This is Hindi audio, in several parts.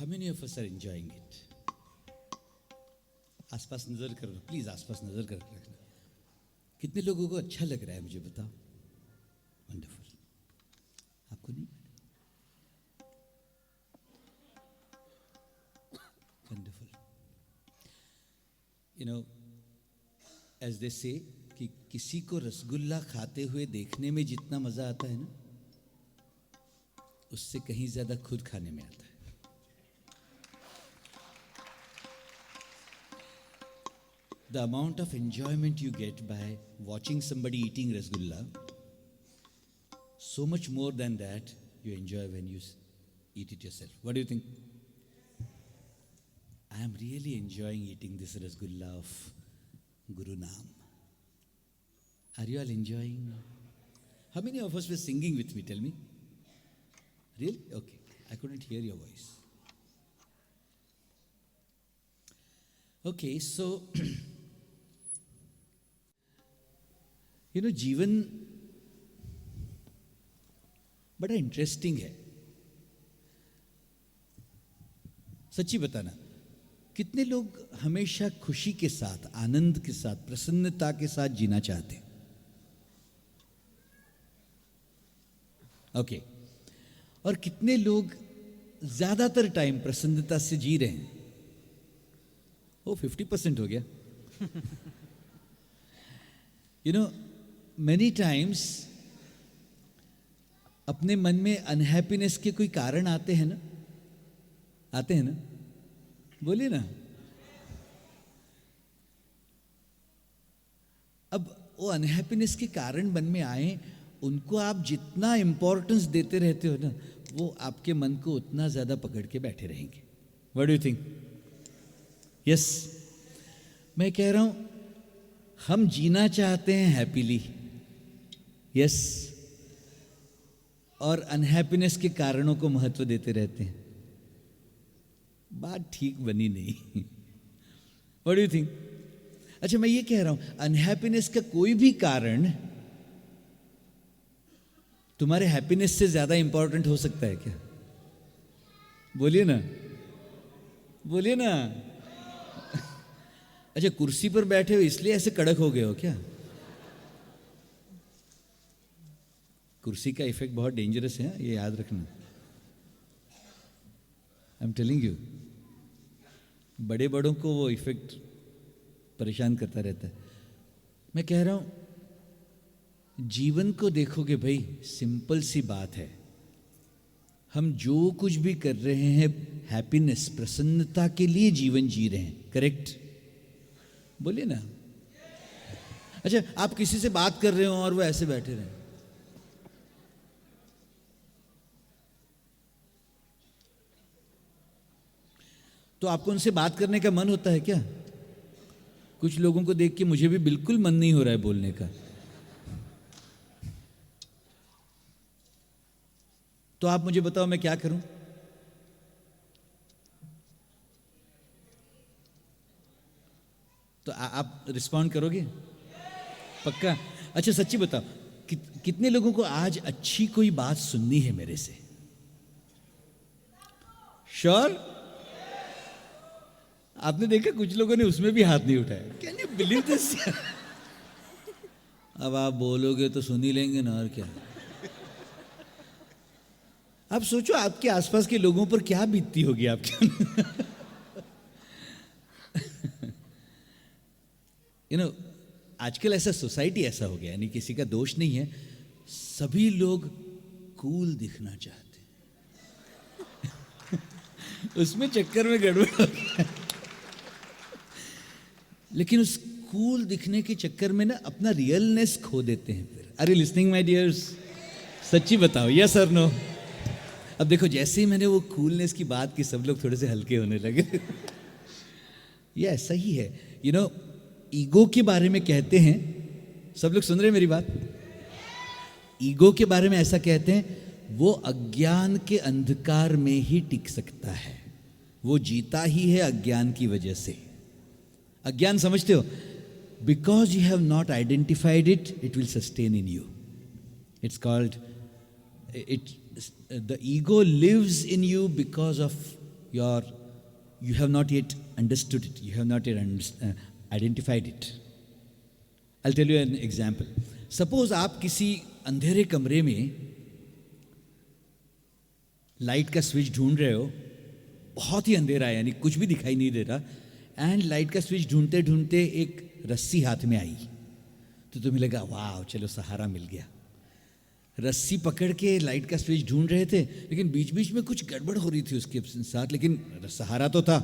How many of us are enjoying it? आसपास नजर करो प्लीज, आसपास नजर कर रखना. कितने लोगों को अच्छा लग रहा है मुझे बताओ. वंडरफुल. आपको नहीं? Wonderful. You know, as they say कि किसी को रसगुल्ला खाते हुए देखने में जितना मजा आता है ना, उससे कहीं ज्यादा खुद खाने में आता है. The amount of enjoyment you get by watching somebody eating rasgulla, so much more than that you enjoy when you eat it yourself. What do you think? I am really enjoying eating this rasgulla of Guru Nam. Are you all enjoying? How many of us were singing with me? Tell me. Really? Okay. I couldn't hear your voice. Okay, so जीवन बड़ा इंटरेस्टिंग है. सच्ची बताना, कितने लोग हमेशा खुशी के साथ, आनंद के साथ, प्रसन्नता के साथ जीना चाहते हैं? ओके. और कितने लोग ज्यादातर टाइम प्रसन्नता से जी रहे हैं? ओ 50% हो गया. Many times अपने मन में अनहैप्पीनेस के कोई कारण आते हैं ना? आते हैं ना? बोलिए ना. अब वो अनहैप्पीनेस के कारण मन में आए, उनको आप जितना इंपॉर्टेंस देते रहते हो ना, वो आपके मन को उतना ज्यादा पकड़ के बैठे रहेंगे. What do you think? Yes, मैं कह रहा हूं हम जीना चाहते हैं हैप्पीली. यस, और अनहैप्पीनेस के कारणों को महत्व देते रहते हैं. बात ठीक बनी नहीं. What do you think? अच्छा, मैं ये कह रहा हूं अनहैप्पीनेस का कोई भी कारण तुम्हारे हैप्पीनेस से ज्यादा इंपॉर्टेंट हो सकता है क्या? बोलिए ना, बोलिए ना. अच्छा, कुर्सी पर बैठे हो इसलिए ऐसे कड़क हो गए हो क्या? कुर्सी का इफेक्ट बहुत डेंजरस है, ये याद रखना. आई एम टेलिंग यू, बड़े बड़ों को वो इफेक्ट परेशान करता रहता है. मैं कह रहा हूं जीवन को देखोगे भाई, सिंपल सी बात है. हम जो कुछ भी कर रहे हैं हैप्पीनेस, प्रसन्नता के लिए जीवन जी रहे हैं. करेक्ट? बोलिए ना. अच्छा, आप किसी से बात कर रहे हो और वो ऐसे बैठे रहे, तो आपको उनसे बात करने का मन होता है क्या? कुछ लोगों को देख के मुझे भी बिल्कुल मन नहीं हो रहा है बोलने का. तो आप मुझे बताओ मैं क्या करूं? तो आप रिस्पॉन्ड करोगे? पक्का? अच्छा, सच्ची बताओ, कितने लोगों को आज अच्छी कोई बात सुननी है मेरे से? श्योर? आपने देखा कुछ लोगों ने उसमें भी हाथ नहीं उठाया. Can you believe this? अब आप बोलोगे तो सुन ही लेंगे ना, और क्या. आप सोचो आपके आसपास के लोगों पर क्या बीतती होगी आपके. आजकल ऐसा सोसाइटी ऐसा हो गया, यानी किसी का दोष नहीं है, सभी लोग कूल दिखना चाहते हैं. उसमें चक्कर में गड़बड़ हो गया. लेकिन उस कूल दिखने के चक्कर में ना अपना रियलनेस खो देते हैं फिर. Are you listening my dears? सच्ची बताओ, यस और नो? अब देखो, जैसे ही मैंने वो कूलनेस की बात की, सब लोग थोड़े से हल्के होने लगे. ये ऐसा ही है. ईगो के बारे में कहते हैं, सब लोग सुन रहे हैं मेरी बात? ईगो के बारे में ऐसा कहते हैं, वो अज्ञान के अंधकार में ही टिक सकता है. वो जीता ही है अज्ञान की वजह से. अज्ञान समझते हो? Because you have not identified it, it will sustain in you. It's called it. The ego lives in you because of you have not yet understood it, you have not yet identified it. I'll tell you an example. Suppose आप किसी अंधेरे कमरे में लाइट का स्विच ढूंढ रहे हो, बहुत ही अंधेरा है, यानी कुछ भी दिखाई नहीं दे रहा, एंड लाइट का स्विच ढूंढते ढूंढते एक रस्सी हाथ में आई, तो तुम्हें लगा वाह चलो सहारा मिल गया। रस्सी पकड़ के लाइट का स्विच ढूंढ रहे थे, लेकिन बीच बीच में कुछ गड़बड़ हो रही थी उसके साथ, लेकिन सहारा तो था।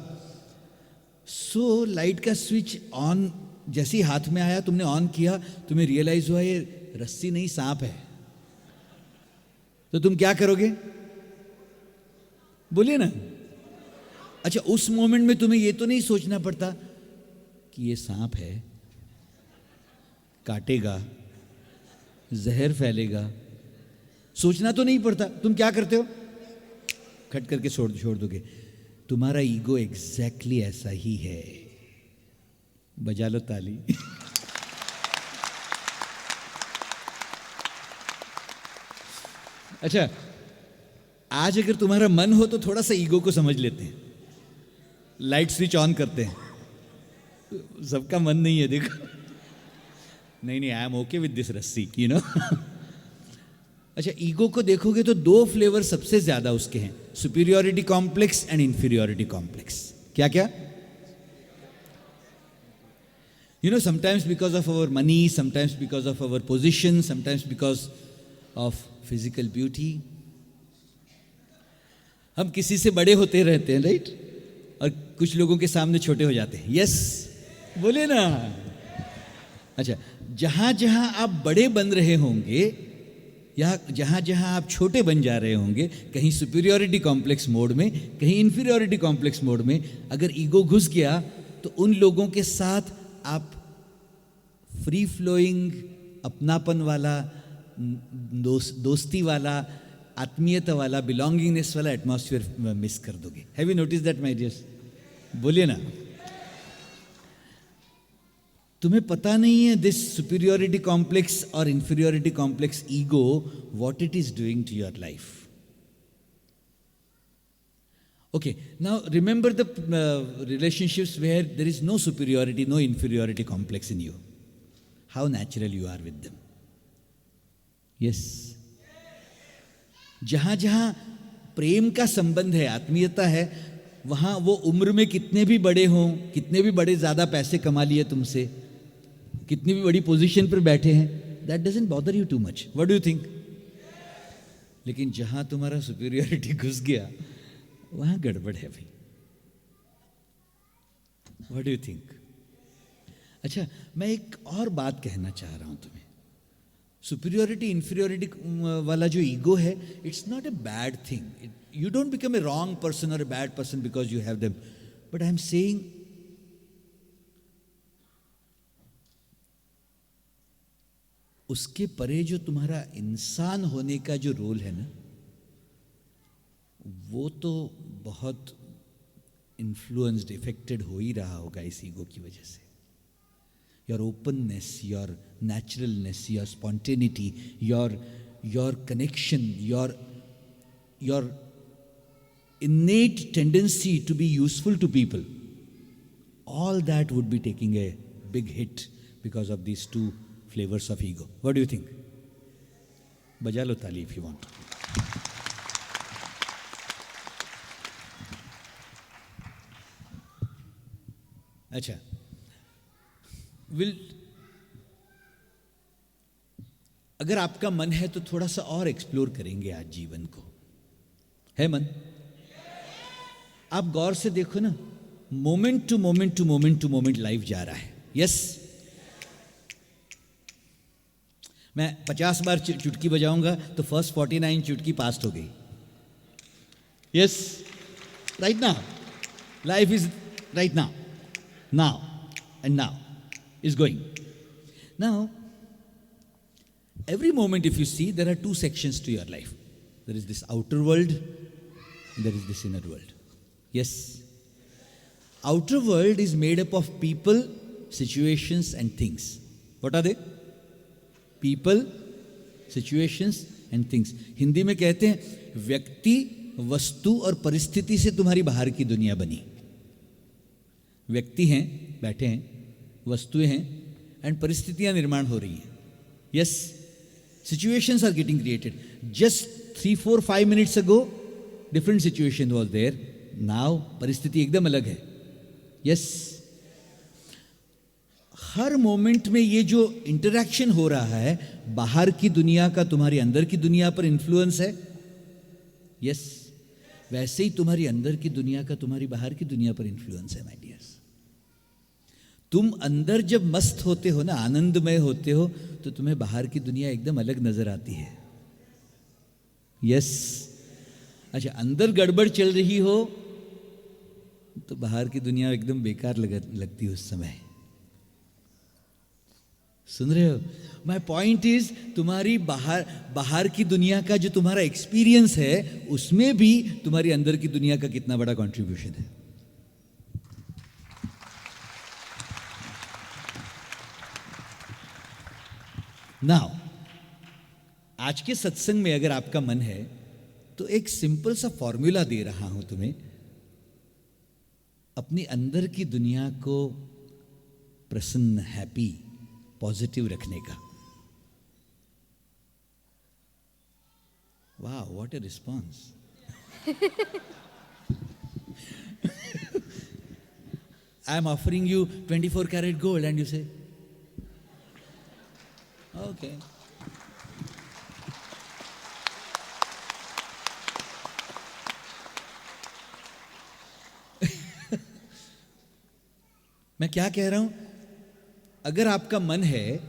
सो लाइट का स्विच ऑन जैसे ही हाथ में आया, तुमने ऑन किया, तुम्हें रियलाइज हुआ ये रस्सी नहीं सांप है। तो तुम क्या करोगे? बोलिए ना। अच्छा, उस मोमेंट में तुम्हें ये तो नहीं सोचना पड़ता कि ये सांप है, काटेगा, जहर फैलेगा, सोचना तो नहीं पड़ता। तुम क्या करते हो? खट करके छोड़ दोगे। तुम्हारा ईगो एग्जैक्टली ऐसा ही है। बजा लो ताली। अच्छा, आज अगर तुम्हारा मन हो तो थोड़ा सा ईगो को समझ लेते हैं, लाइट स्विच ऑन करते हैं। सबका मन नहीं है, देखो। नहीं, I am okay with this रस्सी, यू नो। अच्छा, ईगो को देखोगे तो दो फ्लेवर सबसे ज्यादा उसके हैं, superiority complex and inferiority complex. क्या क्या? You know, sometimes because of our money, sometimes because of our position, sometimes because of physical beauty, हम किसी से बड़े होते रहते हैं, राइट? और कुछ लोगों के सामने छोटे हो जाते हैं। यस, बोले ना। अच्छा, जहां जहां आप बड़े बन रहे होंगे या जहां जहां आप छोटे बन जा रहे होंगे, कहीं सुपीरियोरिटी कॉम्प्लेक्स मोड में, कहीं इंफीरियोरिटी कॉम्प्लेक्स मोड में, अगर ईगो घुस गया तो उन लोगों के साथ आप फ्री फ्लोइंग, अपनापन वाला, दोस्ती वाला, आत्मीयता वाला, बिलोंगिंगनेस वाला एटमॉस्फेयर मिस कर दोगे। Have you notice that my dears? बोलिए ना। तुम्हें पता नहीं है दिस सुपीरियोरिटी कॉम्प्लेक्स और inferiority complex ego what it is doing to your life. Okay, now remember the relationships where there is no superiority, no inferiority complex in you. How natural you are with them. Yes. जहां जहां प्रेम का संबंध है, आत्मीयता है, वहां वो उम्र में कितने भी बड़े हों, कितने भी बड़े ज्यादा पैसे कमा लिए तुमसे, कितनी भी बड़ी पोजीशन पर बैठे हैं, that doesn't bother you too much. What do you think? लेकिन जहां तुम्हारा सुपीरियरिटी घुस गया, वहां गड़बड़ है भाई। What do you think? अच्छा, मैं एक और बात कहना चाह रहा हूं तुम्हें। सुपीरियोरिटी इंफीरियोरिटी वाला जो ईगो है, it's not a bad thing. You don't become a wrong person और a bad person because you have them, but I am saying उसके परे जो तुम्हारा इंसान होने का जो रोल है ना, वो तो बहुत इन्फ्लुएंस्ड, इफेक्टेड हो ही रहा होगा इस ईगो की वजह से। Your openness, your naturalness, your spontaneity, your connection, your innate tendency to be useful to people, all that would be taking a big hit because of these two flavors of ego. What do you think? बजा लो ताली if you want. अच्छा, अगर आपका मन है तो थोड़ा सा और एक्सप्लोर करेंगे आज जीवन को। है मन? आप गौर से देखो ना, moment to moment to moment to moment life जा रहा है। यस, मैं 50 बार चुटकी बजाऊंगा तो फर्स्ट 49 चुटकी पास्ट हो गई। Yes, right now life is right now, now and now is going. Now, every moment if you see, there are two sections to your life. There is this outer world, there is this inner world. Yes, outer world is made up of people, situations and things. What are they? People, situations and things. Hindi में कहते हैं व्यक्ति, वस्तु और परिस्थिति से तुम्हारी बाहर की दुनिया बनी। व्यक्ति हैं, बैठे हैं, वस्तुएं हैं, एंड परिस्थितियां निर्माण हो रही हैं। Yes, situations are getting created. Just 3, 4, 5 minutes ago, different situation was there. Now, परिस्थिति एकदम अलग है. Yes. हर मोमेंट में ये जो इंटरैक्शन हो रहा है, बाहर की दुनिया का तुम्हारी अंदर की दुनिया पर इन्फ्लुएंस है. यस, वैसे ही तुम्हारी अंदर की दुनिया का तुम्हारी बाहर की दुनिया पर इन्फ्लुएंस है, माय डियर्स. तुम अंदर जब मस्त होते हो ना, आनंदमय होते हो, तो तुम्हें बाहर की दुनिया एकदम अलग नजर आती है. यस. अच्छा, अंदर गड़बड़ चल रही हो तो बाहर की दुनिया एकदम बेकार लगती है उस समय. सुन रहे हो? माय पॉइंट इज, तुम्हारी बाहर की दुनिया का जो तुम्हारा एक्सपीरियंस है, उसमें भी तुम्हारी अंदर की दुनिया का कितना बड़ा कंट्रीब्यूशन है. नाउ, आज के सत्संग में अगर आपका मन है तो एक सिंपल सा फॉर्मूला दे रहा हूं तुम्हें, अपनी अंदर की दुनिया को प्रसन्न, हैप्पी, पॉजिटिव रखने का. वाह, what a response. I am offering you 24 carat gold and you say okay. मैं क्या कह रहा हूं? अगर आपका मन है,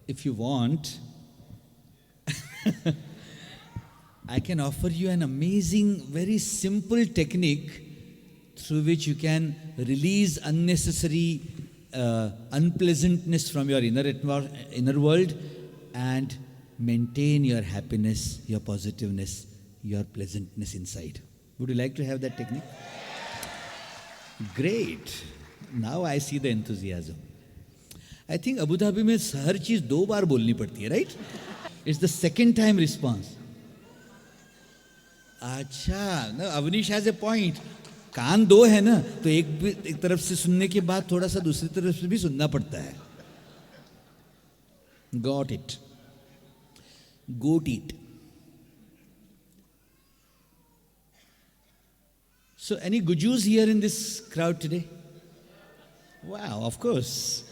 if you want, I can offer you an amazing, very simple technique through which you can release unnecessary unpleasantness from your inner world and maintain your happiness, your positiveness, your pleasantness inside. Would you like to have that technique? Great. Now I see the enthusiasm. I think Abu Dhabi में हर चीज 2 बार बोलनी पड़ती है, right? It's the second time response. अच्छा ना, अवनीश हैज ए पॉइंट. कान 2 है ना, तो एक तरफ से सुनने के बाद थोड़ा सा दूसरी तरफ से भी सुनना पड़ता है. Got it. Got it. So any Gujjus here in this crowd today? Wow, of course.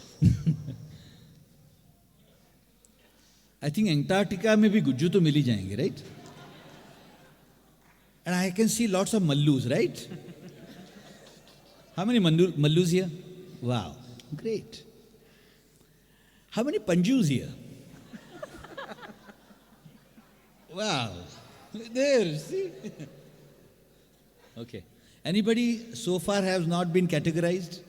I think Antarctica में भी गुज्जू तो मिल ही जाएंगे, right? And I can see lots of Mallus, right? How many Mallus here? Wow, great. How many Panjus here? Wow, there, see? Okay. Anybody so far has not been categorized?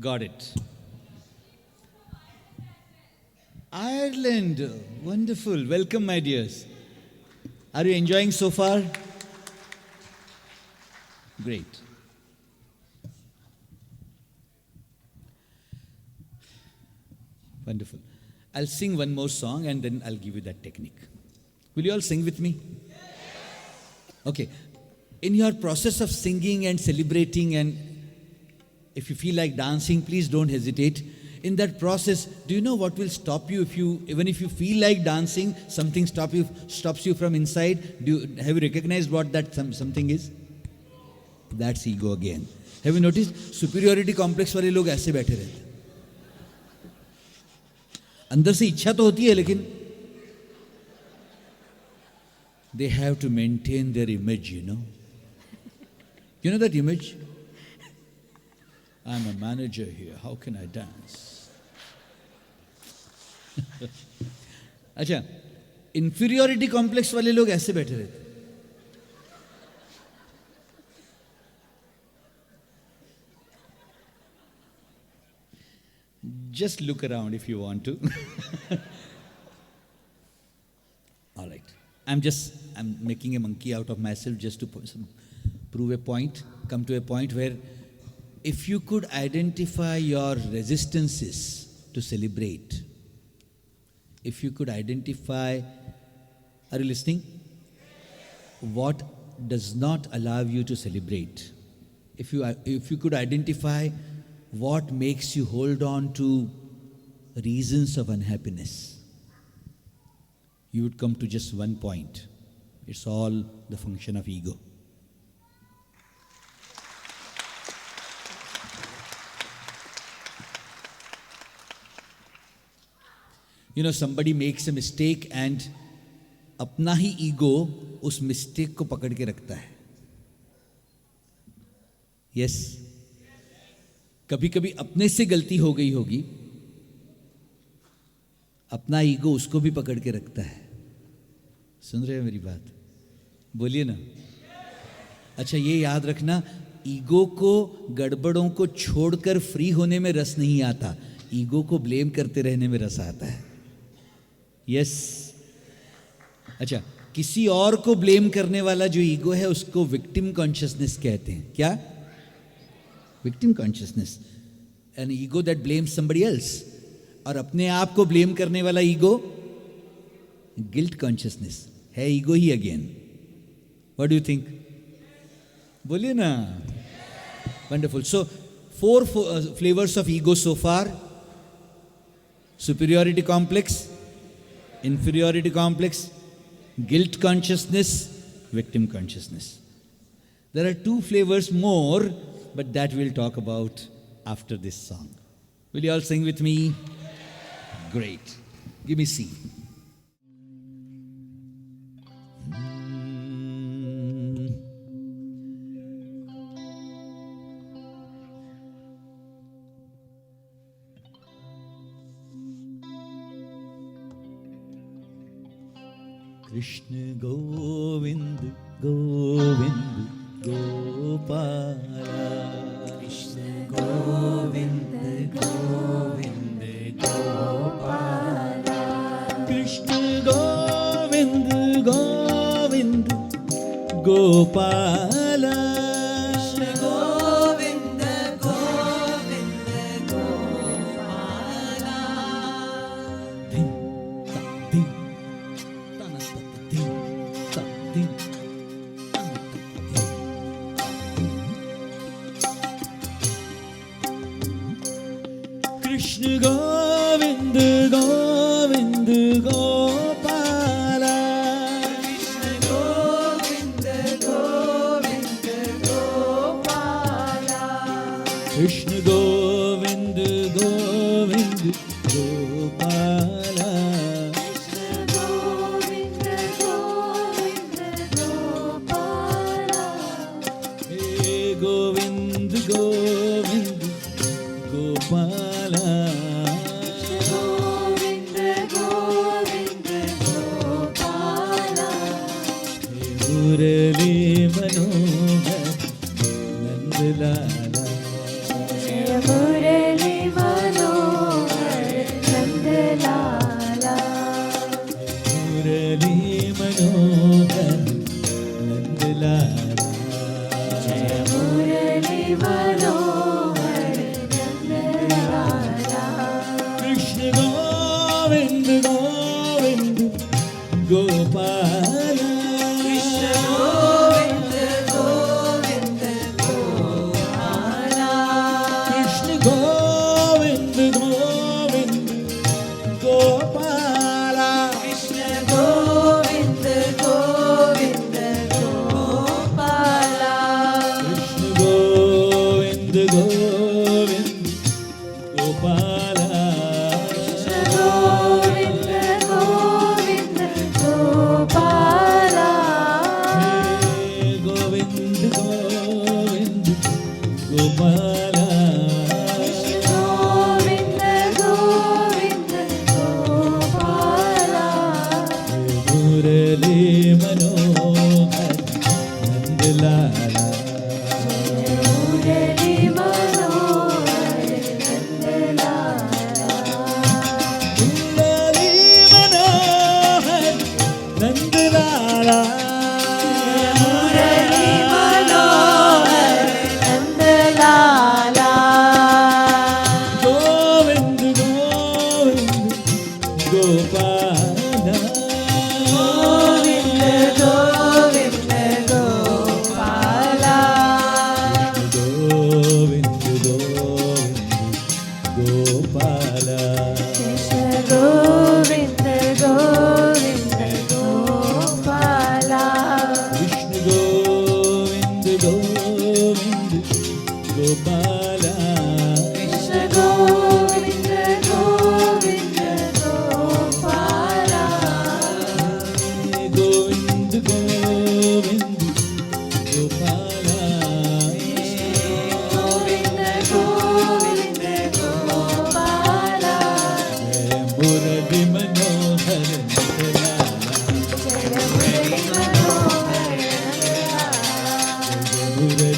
Got it. Ireland, wonderful. Welcome, my dears. Are you enjoying so far? Great. Wonderful. I'll sing one more song and then I'll give you that technique. Will you all sing with me? Okay. In your process of singing and celebrating, and if you feel like dancing, please don't hesitate. In that process, do you know what will stop you? Even if you feel like dancing, something stops you from inside. Have you recognized what that something is? That's ego again. Have you noticed? Superiority complex वाले लोग ऐसे बैठे रहते हैं. अंदर से इच्छा तो होती है, लेकिन they have to maintain their image, you know. You know that image? I'm a manager here. How can I dance? अच्छा, इंफीरियोरिटी कॉम्प्लेक्स वाले लोग ऐसे बैठे रहते. Just look around if you want to. All right. I'm making a monkey out of myself just to prove a point, come to a point where if you could identify your resistances to celebrate, if you could identify, are you listening? What does not allow you to celebrate? If you could identify what makes you hold on to reasons of unhappiness, you would come to just one point. It's all the function of ego. You know, somebody makes a mistake and अपना ही ईगो उस मिस्टेक को पकड़ के रखता है. यस, कभी कभी अपने से गलती हो गई होगी, अपना ईगो उसको भी पकड़ के रखता है. सुन रहे हो मेरी बात? बोलिए ना. अच्छा, ये याद रखना, ईगो को, गड़बड़ों को छोड़कर फ्री होने में रस नहीं आता, ईगो को ब्लेम करते रहने में रस आता है. यस. अच्छा, किसी और को ब्लेम करने वाला जो ईगो है उसको विक्टिम कॉन्शियसनेस कहते हैं. क्या? Victim consciousness. An ego that blames somebody else. और अपने आप को ब्लेम करने वाला ईगो गिल्ट कॉन्शियसनेस है. Ego he again. What do you think? बोलिए ना. Wonderful. So 4 flavors of ego so far: superiority complex, inferiority complex, guilt consciousness, victim consciousness. There are 2 flavors more, but that we'll talk about after this song. Will you all sing with me? Great. Give me C. Krishna Govind Govind Gopala. Krishna Govind Govind Gopala. Krishna Govind Govind Gopala. Krishna Govind Govind Gopala. धिम ता धिम कृष्ण गोविंद गोविंद गोपाला. कृष्ण गोविंद गोविंद गोपाला. कृष्ण गोविंद गोविंद गोपाला. कृष्ण गोविंद गोविंद गोपाला. हे गोविंद गोविंद गोपाला. गोविंद गोविंद गोपाला. मुरली मनोहर नंदलाला. मुरली मनोहर नंदलाला. मुरली मनोहर नंदलाला. मुरली मनोहर नंदलाला. कृष्ण गोविंद गोविंद गोपाला. कृष्ण गोविंद गोविंद गोपाला. कृष्ण गोविंद गोविंद गोपाला. कृष्ण गोविंद गोविंद गोपाला. कृष्ण गोविंद गोविंद गोपाला. कृष्ण गोविंद गोविंद गोपाला. हे गोविंद गोविंद गोपाला. कृष्ण गोविंद गोविंद गोपाला. मुरली मनोहर नंदलाला. मुरली मनोहर नंदलाला. मुरली मनोहर नंदलाला. मुरली मनोहर नंदलाला. गोविंद गोविंद गोपाला.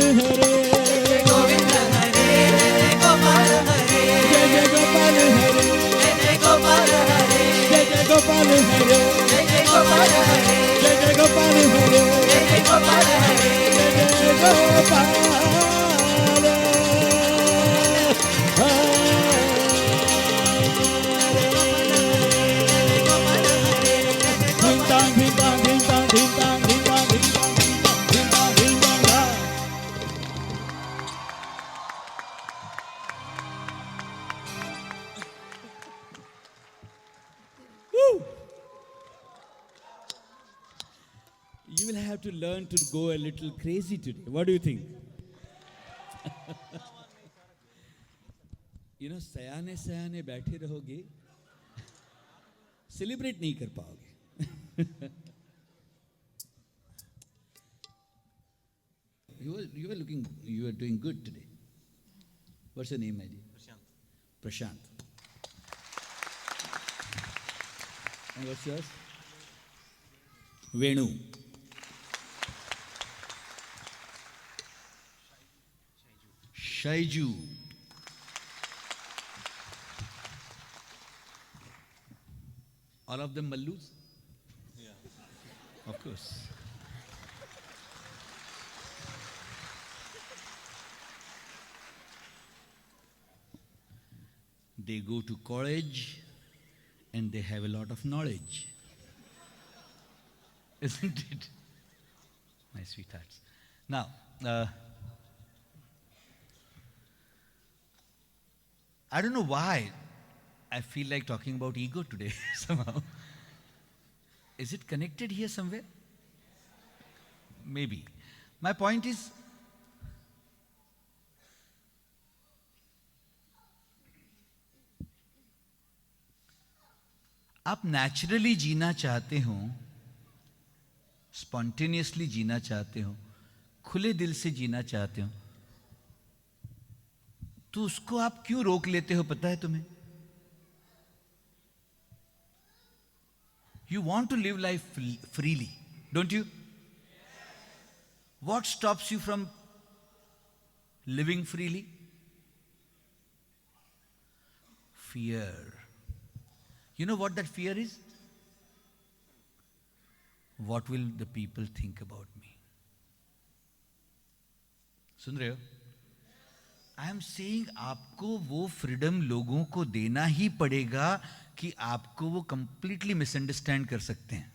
गोपाल हरे, गोविंद हरे जय गोपाल हरे, जय जय गोपाल हरे, जय गोपाल हरे, जय गोपाल हरे, जय गोपाल हरे, जय गोपाल हरे, जय गोपाल हरे, जय गोपाल हरे। Ding dong, ding dong, ding dong, ding dong, ding dong, ding dong, ding dong, ding dong, dong. Woo! You will have to learn to go a little crazy today. What do you think? सयाने सयाने बैठे रहोगे, सेलिब्रेट नहीं कर पाओगे। You are doing good today. What's your name, my dear? Prashant. And what's yours? Venu. Shaiju. All of them Mallus? Yeah. Of course. They go to college and they have a lot of knowledge. Isn't it? My sweethearts. Now, I don't know why I feel like talking about ego today somehow. Is it connected here somewhere? Maybe. My point is, आप नेचुरली जीना चाहते हो, स्पॉन्टेनियसली जीना चाहते हो, खुले दिल से जीना चाहते हो, तो उसको आप क्यों रोक लेते हो पता है तुम्हें? You want to live life freely, don't you? What stops you from living freely? Fear. You know what that fear is? What will the people think about me? सुन रहे हो? I am saying आपको वो फ्रीडम लोगों को देना ही पड़ेगा कि आपको वो कंप्लीटली मिसअंडरस्टैंड कर सकते हैं।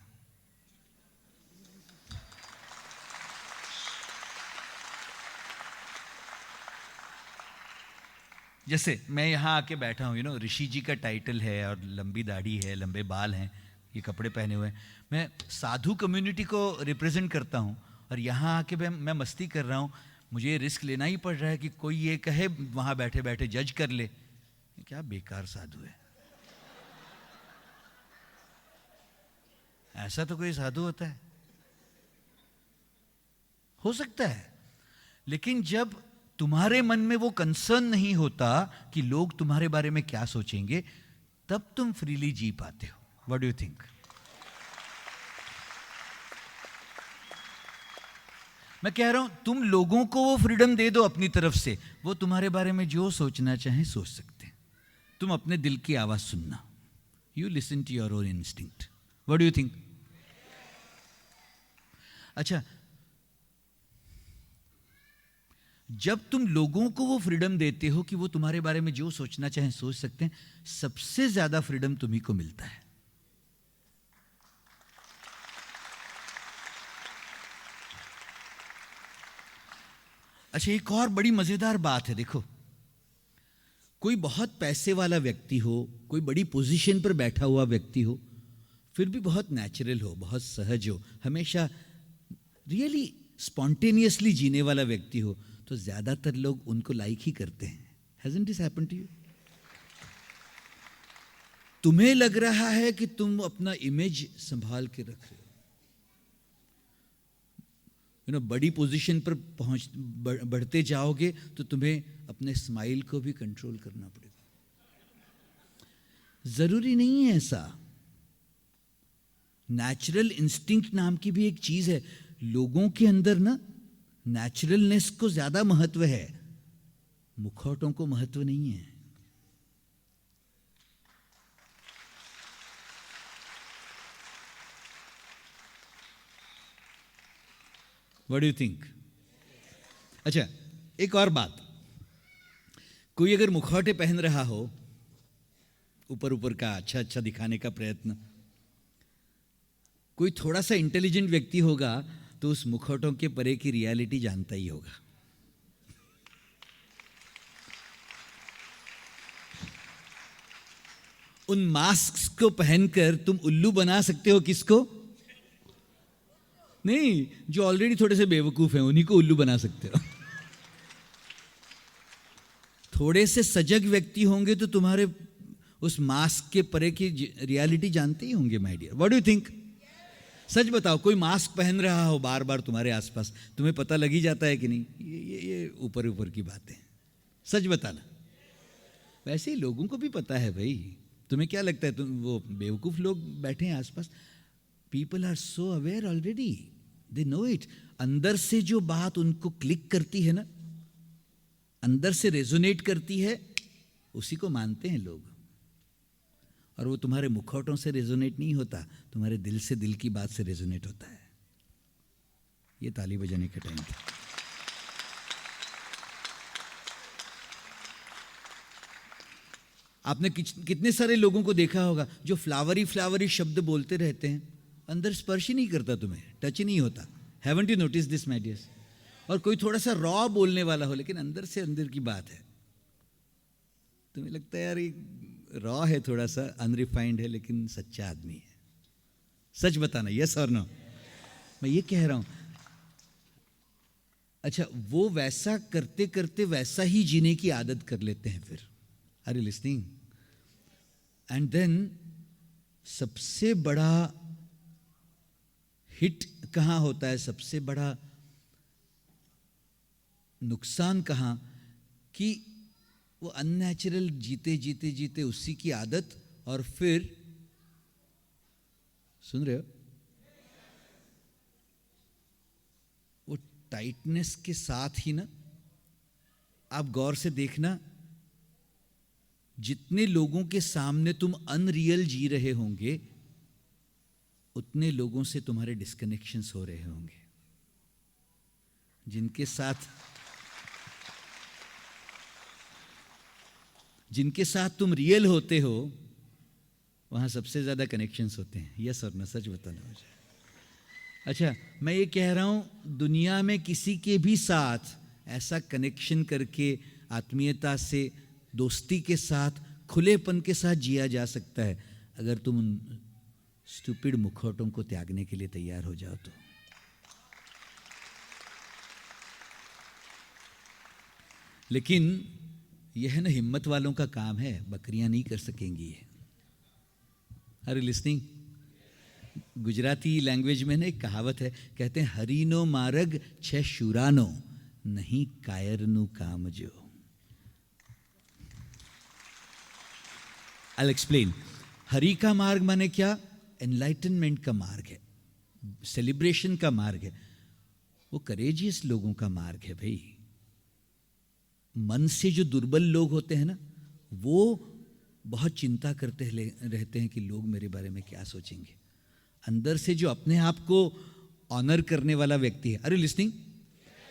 जैसे मैं यहां आके बैठा हूं, ऋषि जी का टाइटल है और लंबी दाढ़ी है, लंबे बाल हैं, ये कपड़े पहने हुए हैं, मैं साधु कम्युनिटी को रिप्रेजेंट करता हूं और यहां आके मैं मस्ती कर रहा हूं। मुझे ये रिस्क लेना ही पड़ रहा है कि कोई ये कहे वहां बैठे बैठे जज कर ले, क्या बेकार साधु है। ऐसा तो कोई साधु होता है? हो सकता है, लेकिन जब तुम्हारे मन में वो कंसर्न नहीं होता कि लोग तुम्हारे बारे में क्या सोचेंगे, तब तुम फ्रीली जी पाते हो। What do you think? मैं कह रहा हूं तुम लोगों को वो फ्रीडम दे दो अपनी तरफ से, वो तुम्हारे बारे में जो सोचना चाहे सोच सकते हैं। तुम अपने दिल की आवाज सुनना। You listen to your own instinct. What do you think? अच्छा, जब तुम लोगों को वो फ्रीडम देते हो कि वो तुम्हारे बारे में जो सोचना चाहे सोच सकते हैं, सबसे ज्यादा फ्रीडम तुम्ही को मिलता है। अच्छा, एक और बड़ी मजेदार बात है। देखो, कोई बहुत पैसे वाला व्यक्ति हो, कोई बड़ी पोजीशन पर बैठा हुआ व्यक्ति हो, फिर भी बहुत नेचुरल हो, बहुत सहज हो, हमेशा रियली स्पॉन्टेनियसली जीने वाला व्यक्ति हो, तो ज्यादातर लोग उनको लाइक ही करते हैं। Hasn't this happened to you? तुम्हें लग रहा है कि तुम अपना इमेज संभाल के रख रहे हो, बड़ी पोजीशन पर बढ़ते जाओगे तो तुम्हें अपने स्माइल को भी कंट्रोल करना पड़ेगा। जरूरी नहीं है ऐसा। नेचुरल इंस्टिंक्ट नाम की भी एक चीज है लोगों के अंदर ना। नेचुरलनेस को ज्यादा महत्व है, मुखौटों को महत्व नहीं है। What do you think? अच्छा, एक और बात, कोई अगर मुखौटे पहन रहा हो, ऊपर ऊपर का अच्छा अच्छा दिखाने का प्रयत्न, कोई थोड़ा सा इंटेलिजेंट व्यक्ति होगा तो उस मुखौटों के परे की रियलिटी जानता ही होगा। उन मास्क को पहनकर तुम उल्लू बना सकते हो किसको? नहीं, जो ऑलरेडी थोड़े से बेवकूफ हैं उन्हीं को उल्लू बना सकते हो। थोड़े से सजग व्यक्ति होंगे तो तुम्हारे उस मास्क के परे की रियलिटी जानते ही होंगे। My dear, what do you think? सच बताओ, कोई मास्क पहन रहा हो बार बार तुम्हारे आसपास, तुम्हें पता लग ही जाता है कि नहीं ये ऊपर ऊपर की बातें? सच बताना। वैसे ही लोगों को भी पता है भाई। तुम्हें क्या लगता है तुम वो बेवकूफ लोग बैठे हैं आसपास? People are so aware already, they know it. अंदर से जो बात उनको क्लिक करती है ना, अंदर से रेजोनेट करती है, उसी को मानते हैं लोग। और वो तुम्हारे मुखौटों से रेजोनेट नहीं होता, तुम्हारे दिल से दिल की बात से रेजोनेट होता है। ये ताली बजाने का टाइम था। आपने कितने सारे लोगों को देखा होगा जो फ्लावरी फ्लावरी शब्द बोलते रहते हैं, अंदर स्पर्श ही नहीं करता, तुम्हें टच ही नहीं होता। Haven't you notice this my dears? और कोई थोड़ा सा रॉ बोलने वाला हो, लेकिन अंदर से अंदर की बात है, तुम्हें लगता है यार ये रॉ है, थोड़ा सा अनरिफाइंड है, लेकिन सच्चा आदमी है। सच बताना, यस और नो? मैं ये कह रहा हूं। अच्छा, वो वैसा करते करते वैसा ही जीने की आदत कर लेते हैं फिर। Are you listening? And then सबसे बड़ा हिट कहां होता है, सबसे बड़ा नुकसान कहां? कि वो अननेचुरल जीते जीते जीते उसी की आदत, और फिर सुन रहे हो, वो टाइटनेस के साथ ही ना, आप गौर से देखना, जितने लोगों के सामने तुम अनरियल जी रहे होंगे, उतने लोगों से तुम्हारे डिस्कनेक्शंस हो रहे होंगे। जिनके साथ तुम रियल होते हो, वहां सबसे ज्यादा कनेक्शंस होते हैं। यस और ना? सच बताना मुझे। अच्छा, मैं ये कह रहा हूं, दुनिया में किसी के भी साथ ऐसा कनेक्शन करके, आत्मीयता से, दोस्ती के साथ, खुलेपन के साथ जिया जा सकता है, अगर तुम उन स्टूपिड मुखौटों को त्यागने के लिए तैयार हो जाओ तो। लेकिन यह है ना, हिम्मत वालों का काम है, बकरियां नहीं कर सकेंगी ये। Are you listening? Gujarati language में ना एक कहावत है, कहते हैं, हरीनो मार्ग छे शूरानो, नहीं कायरनु काम जो। I'll explain. हरि का मार्ग माने क्या? एनलाइटनमेंट का मार्ग है, सेलिब्रेशन का मार्ग है, वो करेजियस लोगों का मार्ग है भाई। मन से जो दुर्बल लोग होते हैं ना, वो बहुत चिंता करते रहते हैं कि लोग मेरे बारे में क्या सोचेंगे। अंदर से जो अपने आप को ऑनर करने वाला व्यक्ति है, अरे लिसनिंग,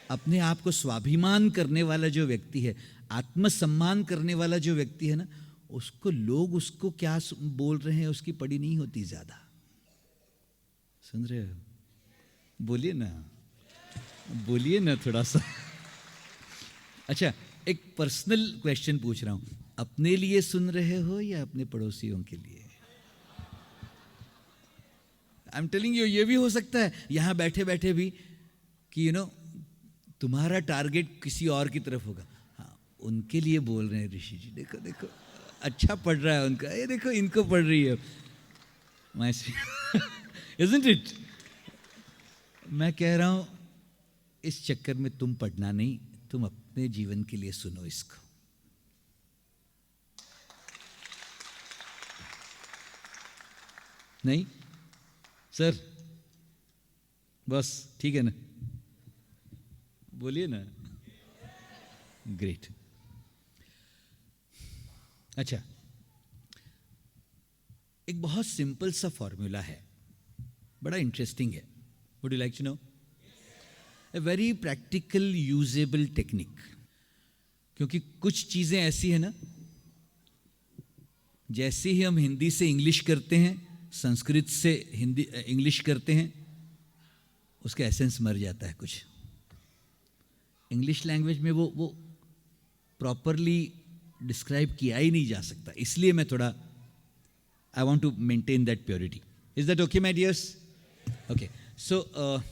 अपने आप को स्वाभिमान करने वाला जो व्यक्ति है, आत्मसम्मान करने वाला जो व्यक्ति है ना, उसको लोग उसको क्या बोल रहे हैं उसकी पड़ी नहीं होती ज्यादा। सुन रहे हो? बोलिए ना, बोलिए ना थोड़ा सा। अच्छा, एक पर्सनल क्वेश्चन पूछ रहा हूं, अपने लिए सुन रहे हो या अपने पड़ोसियों के लिए? आई एम टेलिंग यू, ये भी हो सकता है यहां बैठे बैठे भी कि तुम्हारा टारगेट किसी और की तरफ होगा। हाँ, उनके लिए बोल रहे हैं ऋषि जी, देखो देखो अच्छा पढ़ रहा है उनका, ये देखो इनको पढ़ रही है। Isn't it? मैं कह रहा हूं, इस चक्कर में तुम पढ़ना नहीं, तुम अपने जीवन के लिए सुनो इसको। नहीं सर, बस ठीक है ना? बोलिए ना. ग्रेट. अच्छा, एक बहुत सिंपल सा फॉर्मूला है, बड़ा इंटरेस्टिंग है. Would you like to know? A very practical usable technique. क्योंकि कुछ चीजें ऐसी है ना, जैसे ही हम हिंदी से इंग्लिश करते हैं, संस्कृत से हिंदी इंग्लिश करते हैं, उसका एसेंस मर जाता है. कुछ इंग्लिश लैंग्वेज में वो प्रॉपरली डिस्क्राइब किया ही नहीं जा सकता. इसलिए मैं थोड़ा I want to maintain that purity. Is that okay my dears? Okay, so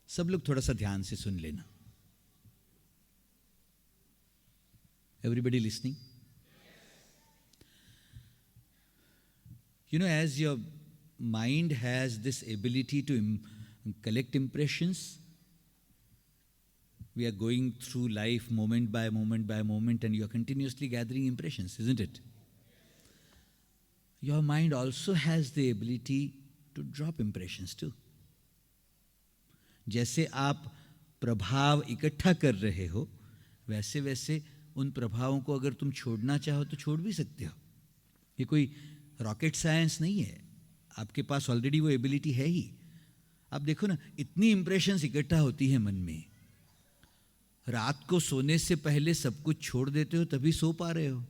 सब लोग थोड़ा सा ध्यान से सुन लेना. Everybody listening? You know, as your mind has this ability to collect impressions, we are going through life moment by moment by moment, and you are continuously gathering impressions, isn't it? Your mind also has the ability to drop impressions too. जैसे आप प्रभाव इकट्ठा कर रहे हो, वैसे वैसे उन प्रभावों को अगर तुम छोड़ना चाहो तो छोड़ भी सकते हो. ये कोई रॉकेट साइंस नहीं है, आपके पास ऑलरेडी वो एबिलिटी है ही. आप देखो ना, इतनी इंप्रेशंस इकट्ठा होती है मन में. रात को सोने से पहले सब कुछ छोड़ देते हो तभी सो पा रहे हो,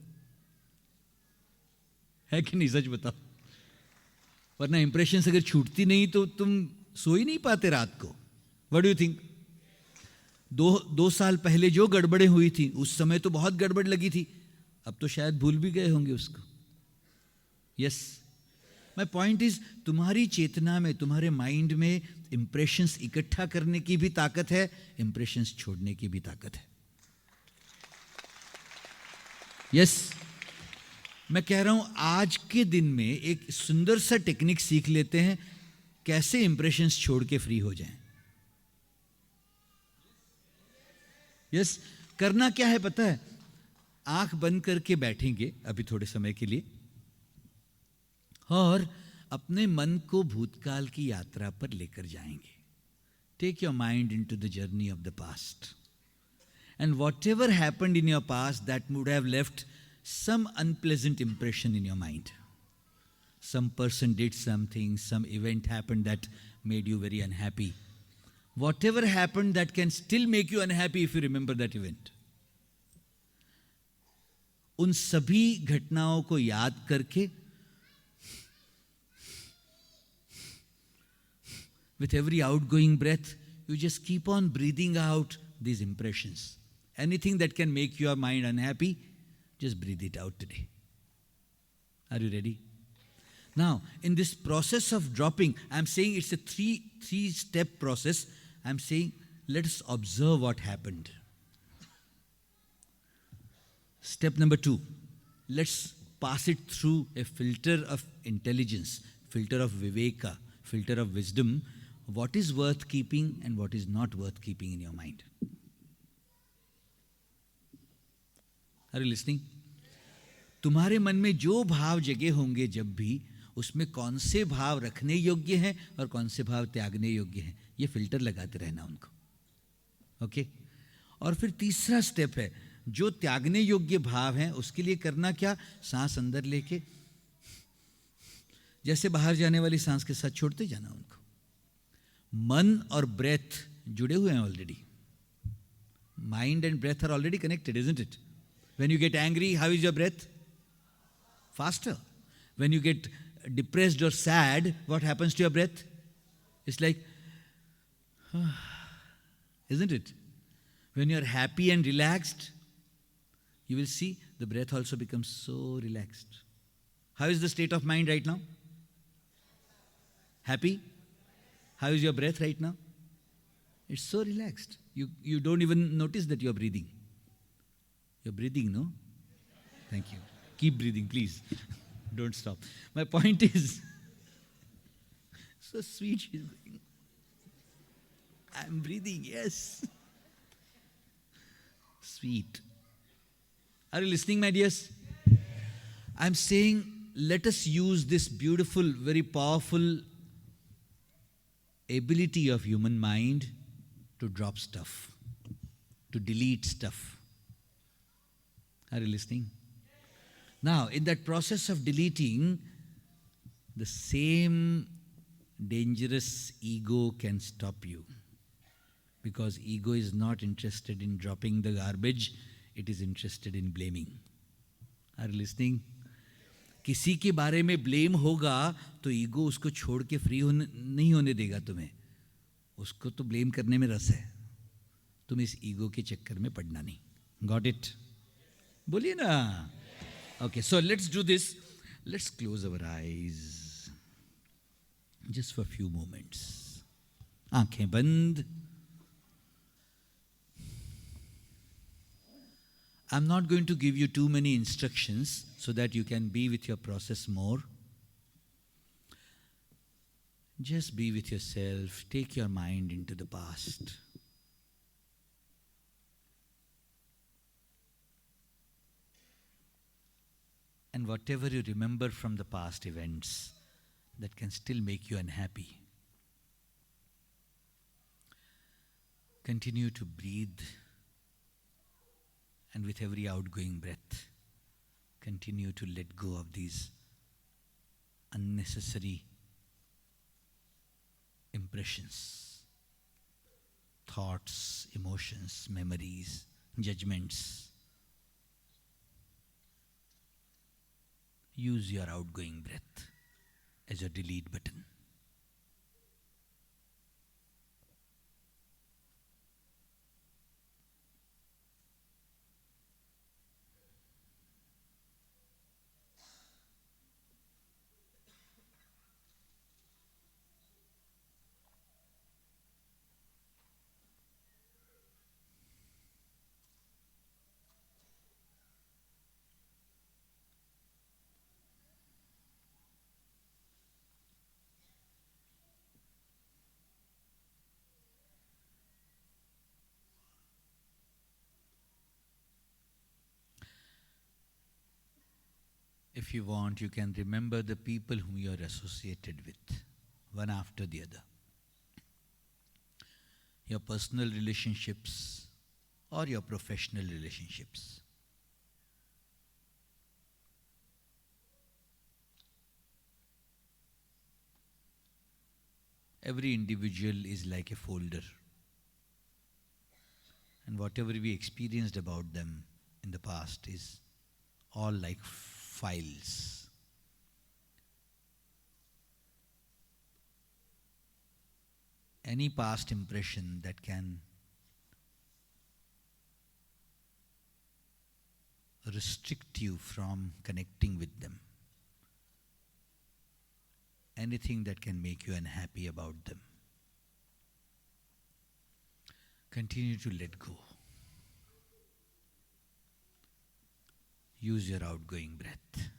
है कि नहीं? सच बताओ. वरना इंप्रेशंस अगर छूटती नहीं तो तुम सो ही नहीं पाते रात को. What do you think? दो साल पहले जो गड़बड़ें हुई थी उस समय तो बहुत गड़बड़ लगी थी, अब तो शायद भूल भी गए होंगे उसको. यस, माय पॉइंट इज, तुम्हारी चेतना में, तुम्हारे माइंड में इंप्रेशंस इकट्ठा करने की भी ताकत है, इंप्रेशंस छोड़ने की भी ताकत है. यस, मैं कह रहा हूं आज के दिन में एक सुंदर सा टेक्निक सीख लेते हैं, कैसे इंप्रेशंस छोड़ के फ्री हो जाएं. यस, करना क्या है पता है? आंख बंद करके बैठेंगे अभी थोड़े समय के लिए, और अपने मन को भूतकाल की यात्रा पर लेकर जाएंगे. Take your mind into the journey of the past, and whatever happened in your past that would have left some unpleasant impression in your mind. Some person did something, some event happened that made you very unhappy. Whatever happened that can still make you unhappy if you remember that event. उन सभी घटनाओं को याद करके, with every outgoing breath, you just keep on breathing out these impressions. Anything that can make your mind unhappy, just breathe it out today. Are you ready? Now, in this process of dropping, I'm saying it's a three-step process. I'm saying, let us observe what happened. Step number 2, let's pass it through a filter of intelligence, filter of viveka, filter of wisdom. What is worth keeping and what is not worth keeping in your mind? Are you listening? तुम्हारे मन में जो भाव जगे होंगे जब भी, उसमें कौन से भाव रखने योग्य हैं और कौन से भाव त्यागने योग्य हैं, ये फिल्टर लगाते रहना उनको. ओके? और फिर तीसरा स्टेप है, जो त्यागने योग्य भाव हैं उसके लिए करना क्या? सांस अंदर लेके जैसे बाहर जाने वाली सांस के साथ छोड़ते जाना उनको. मन और ब्रेथ जुड़े हुए हैं already. Mind and breath are already connected, isn't it? When you get angry, how is your breath? Faster. When you get depressed or sad, what happens to your breath? It's like, isn't it? When you're happy and relaxed, you will see the breath also becomes so relaxed. How is the state of mind right now? Happy? How is your breath right now? It's so relaxed. You don't even notice that you're breathing. You're breathing, no? Thank you. Keep breathing, please. Don't stop. My point is, so sweet she's going. I'm breathing, yes. Sweet. Are you listening, my dears? I'm saying, let us use this beautiful, very powerful ability of human mind to drop stuff, to delete stuff. Are you listening? Now, in that process of deleting, the same dangerous ego can stop you. Because ego is not interested in dropping the garbage, it is interested in blaming. Are you listening? किसी के बारे में ब्लेम होगा तो ईगो उसको छोड़ के फ्री नहीं होने देगा तुम्हें. उसको तो ब्लेम करने में रस है. तुम इस ईगो के चक्कर में पड़ना नहीं. Got it? बोलिए ना. Okay, so let's do this. Let's close our eyes just for few moments. आंखें बंद. I'm not going to give you too many instructions so that you can be with your process more. Just be with yourself. Take your mind into the past. And whatever you remember from the past events that can still make you unhappy, continue to breathe. And with every outgoing breath, continue to let go of these unnecessary impressions, thoughts, emotions, memories, judgments. Use your outgoing breath as your delete button. If you want, you can remember the people whom you are associated with, one after the other. Your personal relationships or your professional relationships. Every individual is like a folder. And whatever we experienced about them in the past is all like files. Any past impression that can restrict you from connecting with them, anything that can make you unhappy about them, continue to let go. Use your outgoing breath.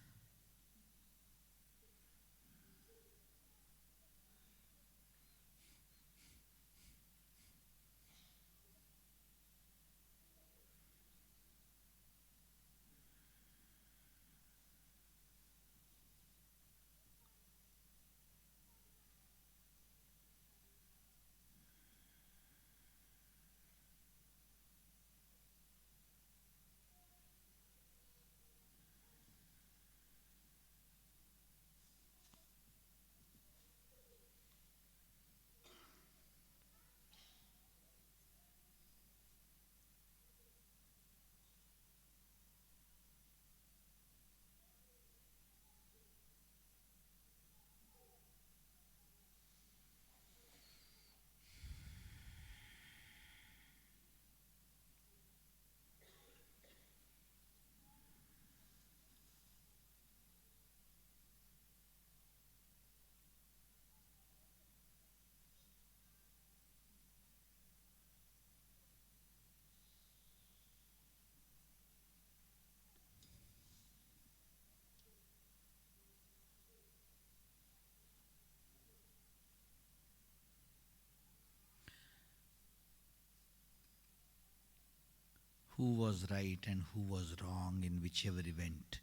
Who was right and who was wrong in whichever event.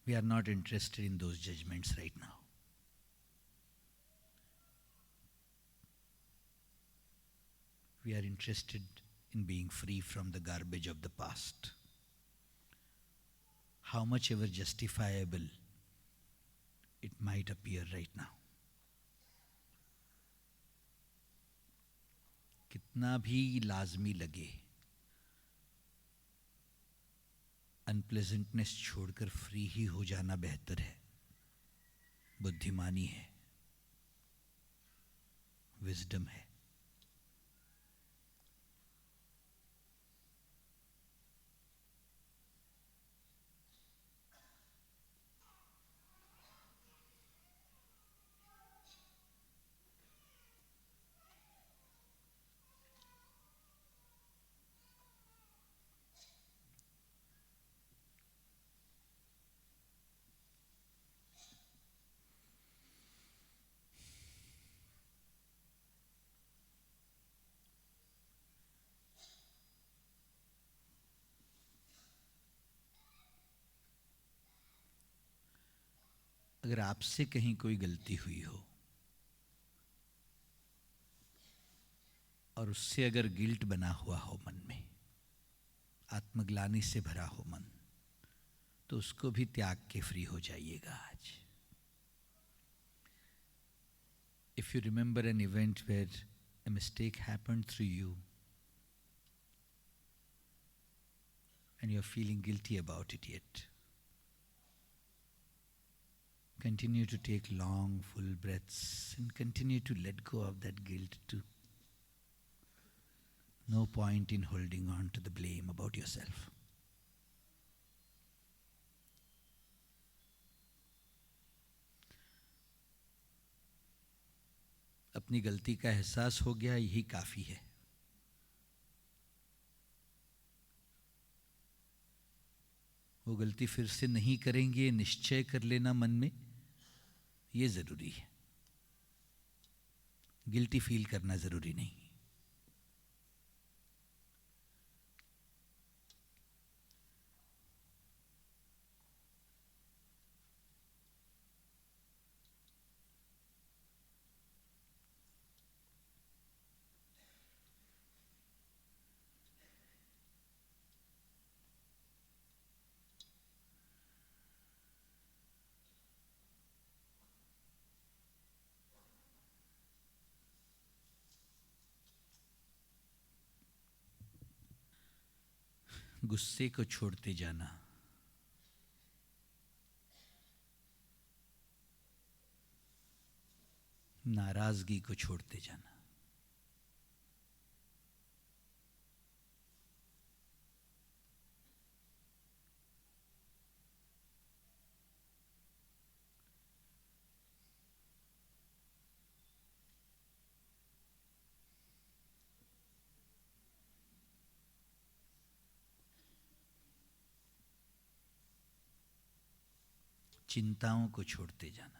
We are not interested in those judgments right now. we are interested in being free from the garbage of the past. How much ever justifiable it might appear right now. कितना भी लाजमी लगे, अनप्लेजेंटनेस छोड़कर फ्री ही हो जाना बेहतर है, बुद्धिमानी है, विजडम है. अगर आपसे कहीं कोई गलती हुई हो और उससे अगर गिल्ट बना हुआ हो मन में, आत्मग्लानि से भरा हो मन, तो उसको भी त्याग के फ्री हो जाइएगा आज. If you remember an event where a mistake happened through you and you are feeling guilty about it yet, continue to take long, full breaths and continue to let go of that guilt too. No point in holding on to the blame about yourself. अपनी गलती का एहसास हो गया, यही काफी है. वो गलती फिर से नहीं करेंगे, निश्चय कर लेना मन में, ये जरूरी है. गिल्टी फील करना जरूरी नहीं. गुस्से को छोड़ते जाना, नाराजगी को छोड़ते जाना, चिंताओं को छोड़ते जाना.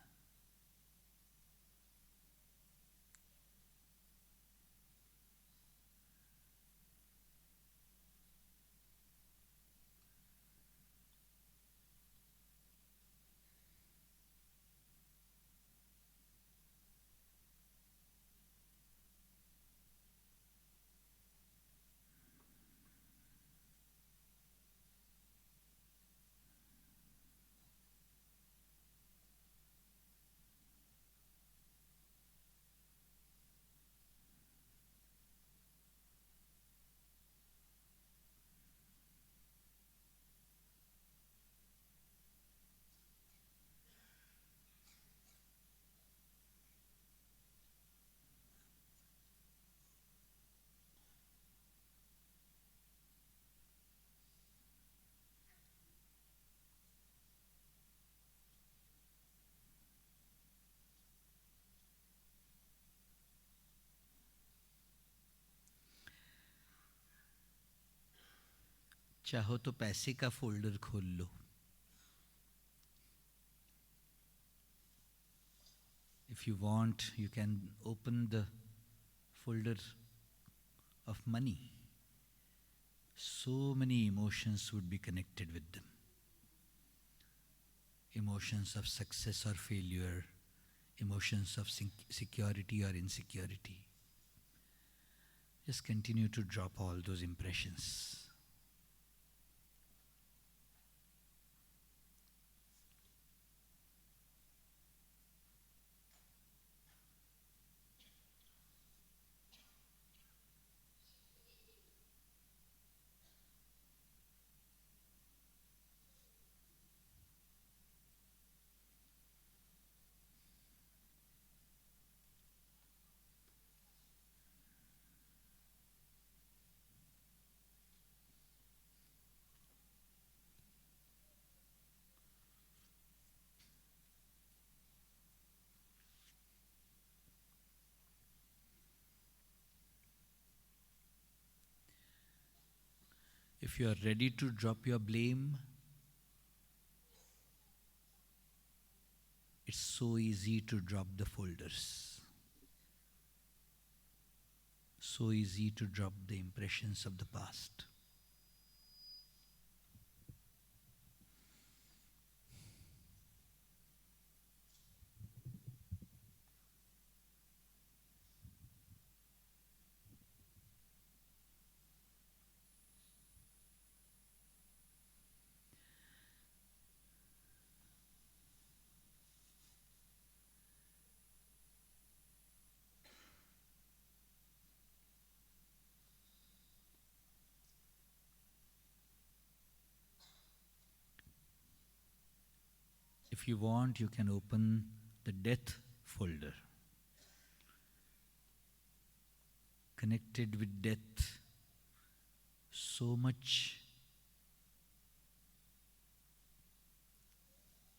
चाहो तो पैसे का फोल्डर खोल लो. If you want, you can open the folder of money. So many emotions would be connected with them. Emotions of success or failure, emotions of security or insecurity. Just continue to drop all those impressions. If you are ready to drop your blame, it's so easy to drop the folders. So easy to drop the impressions of the past. If you want, you can open the death folder. Connected with death, so much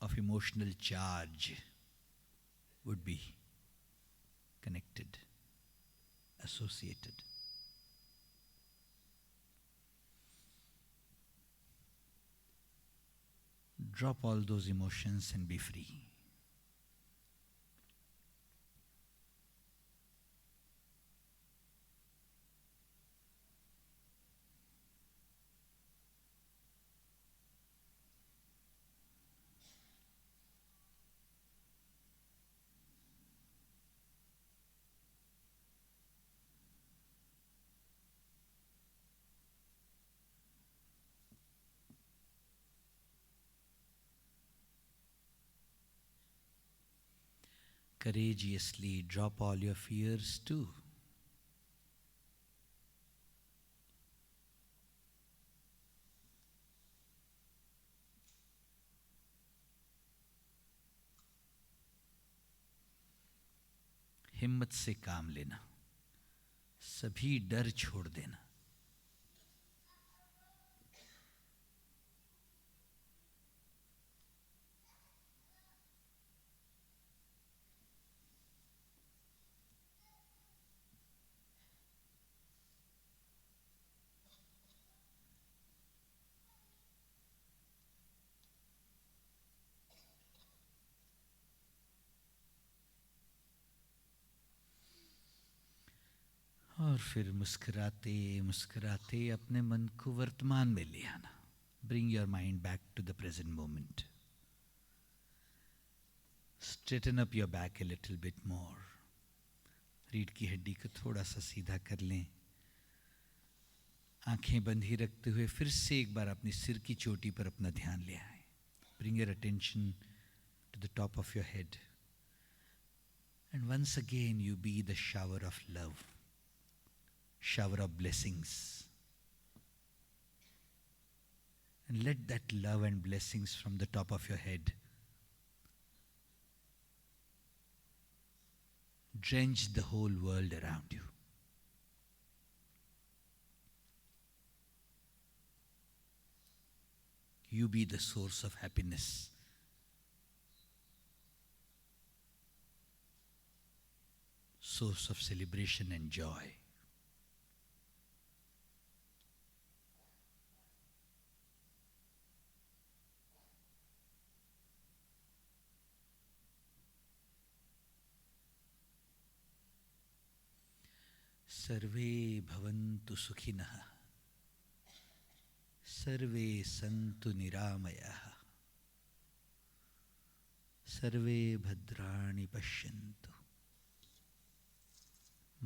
of emotional charge would be connected, associated. Drop all those emotions and be free. Courageously drop all your fears too. हिम्मत से काम लेना, सभी डर छोड़ देना. और फिर मुस्कुराते मुस्कुराते अपने मन को वर्तमान में ले आना. Bring your mind back to the present moment. Straighten up your back a little bit more. रीढ़ की हड्डी को थोड़ा सा सीधा कर लें. आंखें बंद ही रखते हुए फिर से एक बार अपनी सिर की चोटी पर अपना ध्यान ले आए. Bring your attention to the top of your head. And once again you be the shower of love. Shower of blessings. And let that love and blessings from the top of your head drench the whole world around you. You be the source of happiness. Source of celebration and joy. सर्वे भवन्तु सुखिनः, सर्वे सन्तु निरामयाः, सर्वे भद्राणि पश्यन्तु,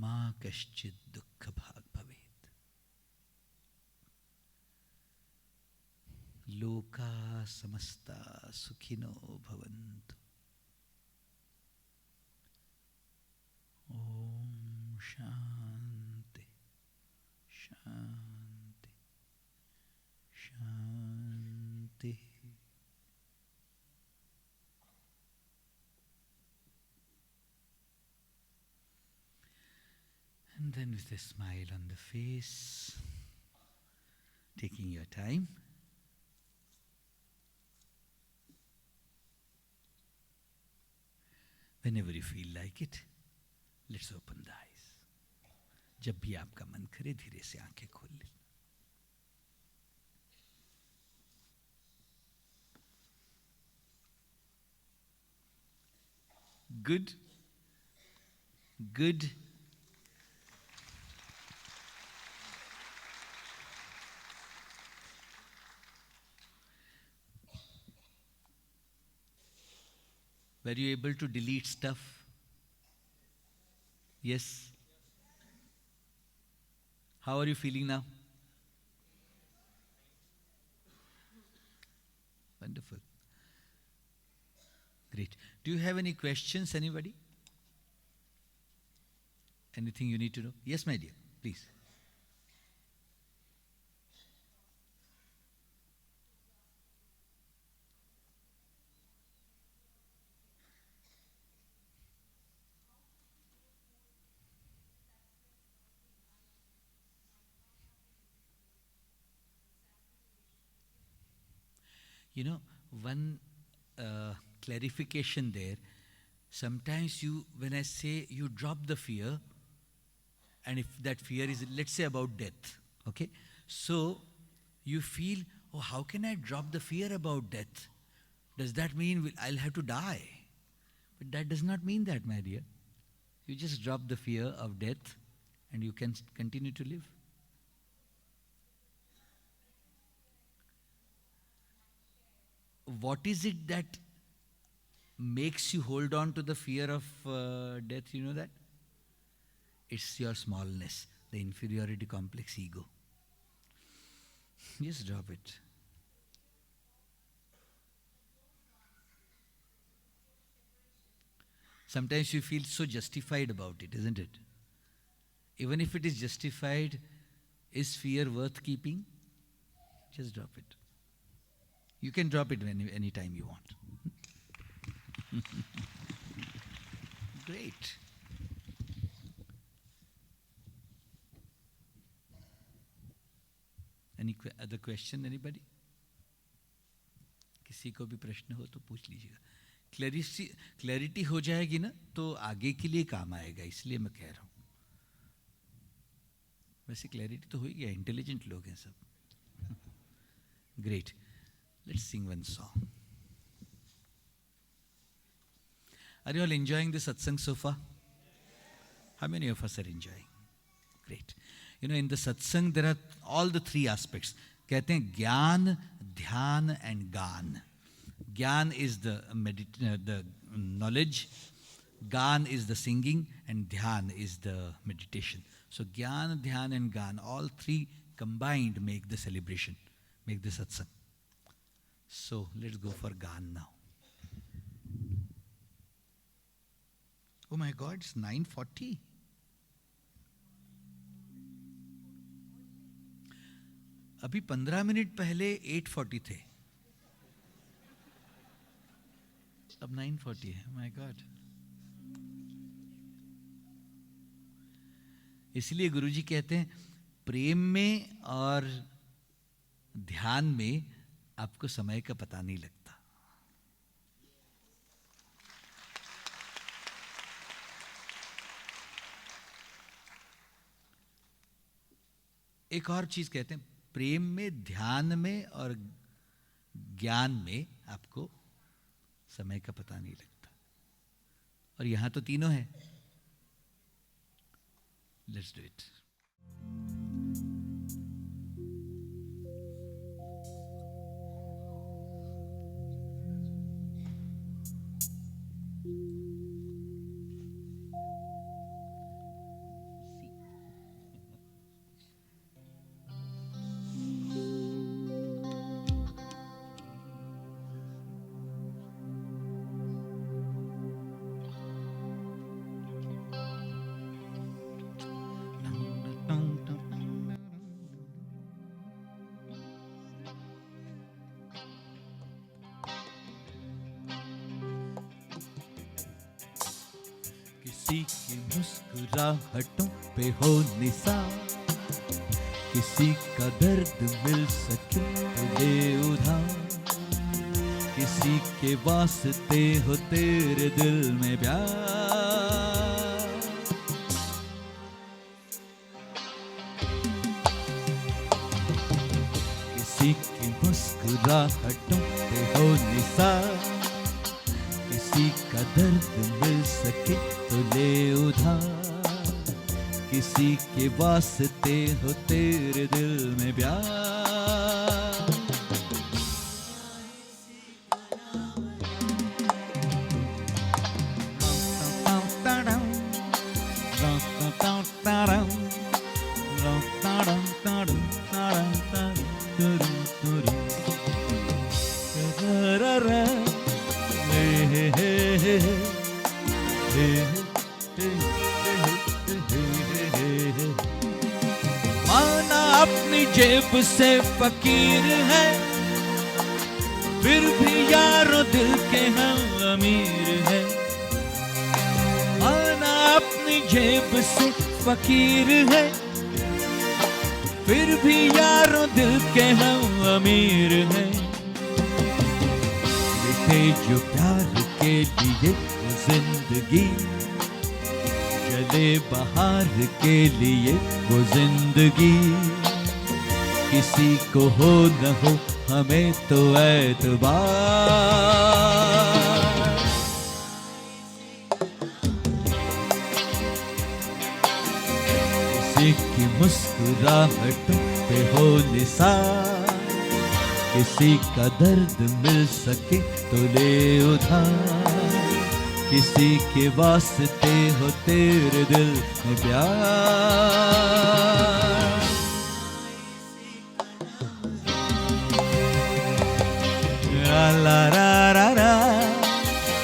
मा कश्चित् दुःखभाग् भवेत्. लोका समस्ता सुखिनो भवन्तु। ओम शांति शांति शांति। And then with a smile on the face, taking your time, whenever you feel like it, let's open the eyes. जब भी आपका मन करे धीरे से आंखें खोल लें। Good. Good. Were you able to delete stuff? Yes. How are you feeling now? Wonderful. Great. Do you have any questions, anybody? Anything you need to know? Yes, my dear, please. You know, one clarification there. Sometimes you, when I say you drop the fear, and if that fear is, let's say, about death, okay? So you feel, oh, how can I drop the fear about death? Does that mean I'll have to die? But that does not mean that, my dear. You just drop the fear of death and you can continue to live. What is it that makes you hold on to the fear of death? You know that? It's your smallness, the inferiority complex ego. Just drop it. Sometimes you feel so justified about it, isn't it? Even if it is justified, is fear worth keeping? Just drop it. You can drop it any time you want. Great. Any other question, anybody? किसी को भी प्रश्न हो तो पूछ लीजिएगा. क्लैरिटी हो जाएगी ना तो आगे के लिए काम आएगा, इसलिए मैं कह रहा हूँ. वैसे क्लैरिटी तो हो ही गया, इंटेलिजेंट लोग हैं सब. Great. Let's sing one song. Are you all enjoying the satsang so far? How many of us are enjoying? Great. You know, in the satsang there are all the three aspects. कहते हैं ज्ञान, ध्यान and गान. Gyan is the knowledge, Gan is the singing, and Dhyan is the meditation. So Gyan, Dhyan and Gan, all three combined make the celebration, make the satsang. So let's go for Gan now. Oh my God, it's 9:40. अभी 15 मिनट पहले 8:40 थे. अब 9:40 है. My God. इसलिए गुरुजी कहते हैं प्रेम में और ध्यान में आपको समय का पता नहीं लगता. एक और चीज कहते हैं प्रेम में, ध्यान में और ज्ञान में आपको समय का पता नहीं लगता. और यहां तो तीनों है. Let's do it. किसी की मुस्कुराहटों पे हो निसार, किसी का दर्द मिल सके तो ले उधार, किसी के वास्ते हो तेरे दिल में प्यार। किसी की मुस्कुराहटों पे हो निसार, किसी का दर्द मिल सके तो ले उधार, किसी के वास्ते हो तेरे दिल में प्यार। माना अपनी जेब से फकीर है, फिर भी यारों दिल के हम अमीर है। माना अपनी जेब से फकीर है, फिर भी यारों दिल के हम अमीर हैं। मिटे जो प्यार के लिए वो जिंदगी, चले बाहर के लिए वो जिंदगी, किसी को हो न हो हमें तो एतबार। किसी की मुस्कुराहटों पे हो निसार, किसी का दर्द मिल सके तो ले उधार, किसी के वास्ते हो तेरे दिल में प्यार। ला रा रा रा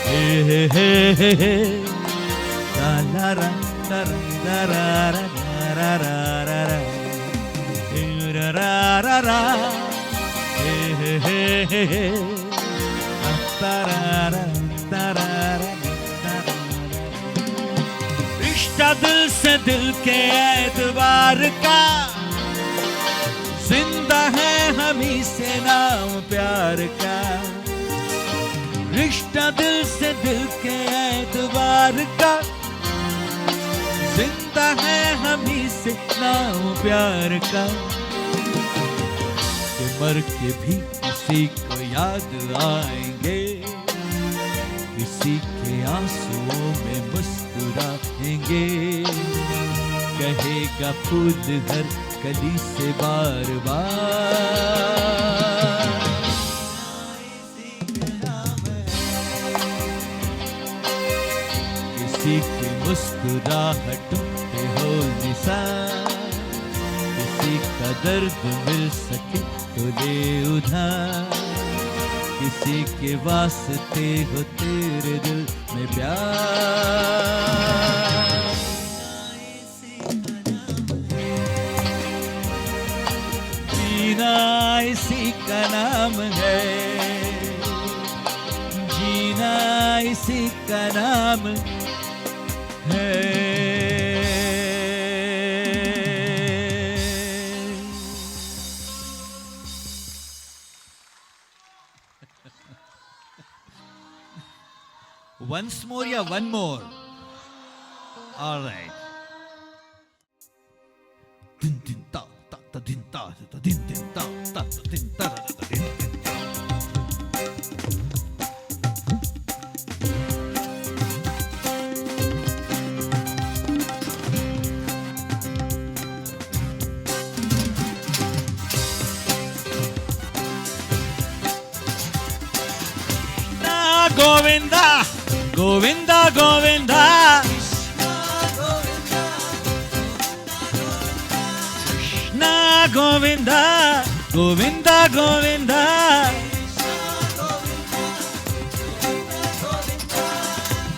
हे हे हे हे हे ला ला रा रा रा रा रा रा रा रा रा हे रा रा रा रा हे हे हे हे हे ता रा रा ता रा रा। रिश्ता दिल से दिल के एतबार का, जिंदा है हमी से नाम प्यार का। रिश्ता दिल से दिल के एतबार का, जिंदा है हमी से नाम प्यार का। कि मर के भी किसी को याद आएंगे, किसी के आंसुओं में मुस्कुराएंगे, कहेगा फूल हर कली से बार बार। किसी की मुस्कुराहटों पे हो निसार, किसी का दर्द मिल सके तो ले उधार, किसी के वास्ते हो तेरे दिल में प्यार। जीना इसी का नाम है, जीना इसी का नाम है। Once more या one more? All right. Din din ta ta ta din ta ta din din ta ta ta din ta ta din din ta. Govinda, Govinda, Govinda, Krishna Govinda, Govinda, Govinda,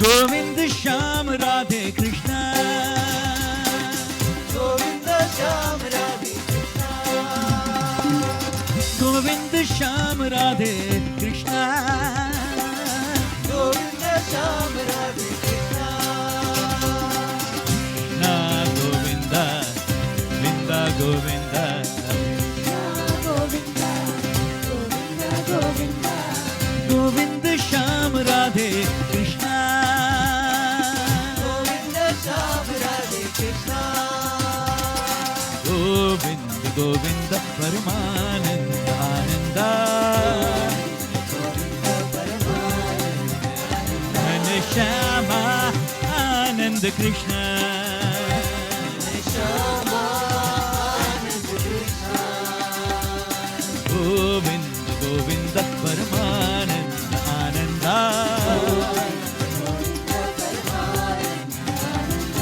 Govinda Shyam Radhe Krishna, Govinda Shyam Radhe Krishna, Govinda Shyam Radhe Krishna, Govinda Shyam Radhe Krishna, Govind Govind Shyam Radhe Krishna Govind Shyam Radhe Krishna Govind Govind परमानंद आनंद घन श्यामा आनंद कृष्ण गोविंद गोविंद परमानंद आनंद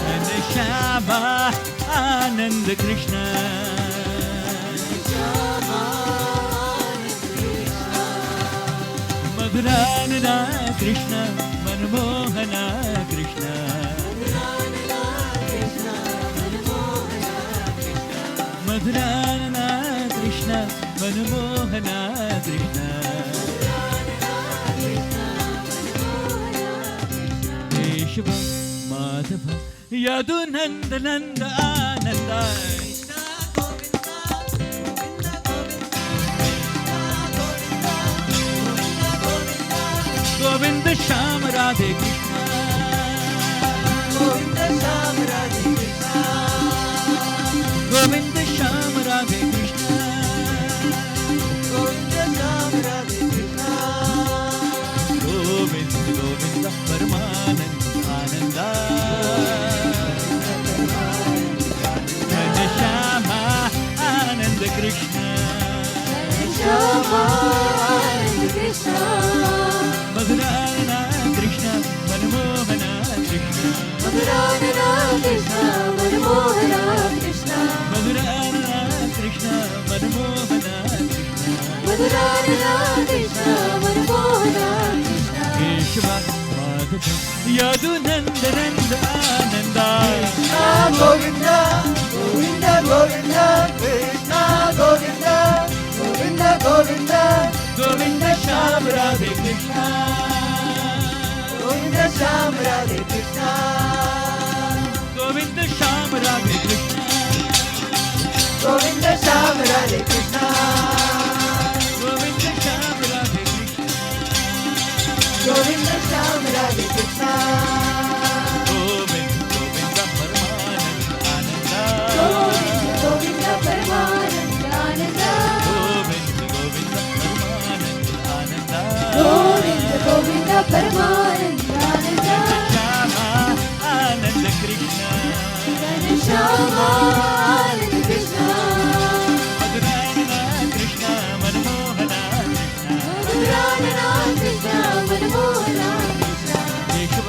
घन श्यामा आनंद कृष्ण मधुरानना कृष्ण मनमोहना कृष्ण मधुरानना कृष्ण मनमोहना कृष्ण केशव माधव यदुनंद नंद आनंद गोविंद श्याम राधे कृष्ण गोविंद श्याम राधे कृष्णा गोविंद श्याम राधे कृष्ण गोविंद श्याम राधे कृष्णा गोविंद गोविंद परमानंद आनंद घन श्यामा आनंद कृष्ण मधुरानना कृष्ण मनमोहना कृष्ण मधुरानना कृष्ण मनमोहना कृष्ण केशव माधव यदुनंद नंद आनंद गोविंद गोविंद गोविंद कृष्णा गोविंद गोविंद गोविंद गोविंद श्याम राधे कृष्ण गोविंद श्याम राधे कृष्णा गोविंद श्याम राधे कृष्ण गोविंद श्याम राधे कृष्णा गोविंद श्याम राधे कृष्ण गोविंद श्याम राधे कृष्णा गोविंद गोविंद परमानंद आनंद गोविंद परमानंद आनंद गोविंद गोविंद परमानंद आनंद गोविंद गोविंद परमानंद आनंद श्यामा आनंद कृष्ण श्यामा आनंद कृष्णा मधुरानना कृष्ण मनमोहना कृष्ण मधुरानना कृष्णा मनमोहना कृष्णा केशव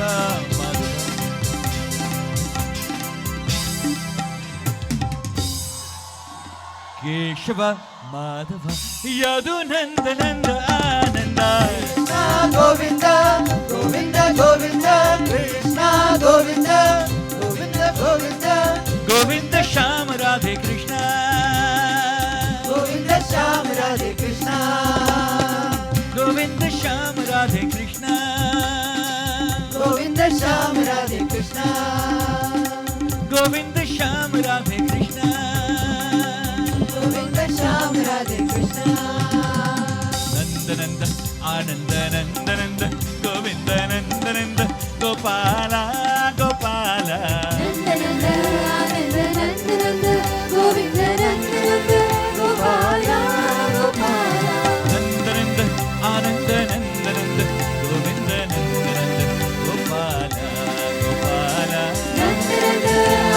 माधव केशव माधव यदुनंद नंद आनंद गोविंद गोविंद गोविंद कृष्णा गोविंद गोविंद गोविंद गोविंद श्याम राधे कृष्ण गोविंद श्याम राधे कृष्णा गोविंद श्याम राधे कृष्ण गोविंद श्याम राधे कृष्णा गोविंद श्याम राधे कृष्ण गोविंद श्याम राधे कृष्णा नंद नंद आनंद नंद नंद गोविंद नंद नंद गोपाला गोपाला नंद आनंद नंद नंद गोविंद नंद नंद गोपाला गोपाला नंद नंद आनंद नंद नंद गोविंद नंद नंद गोपाला गोपाला नंद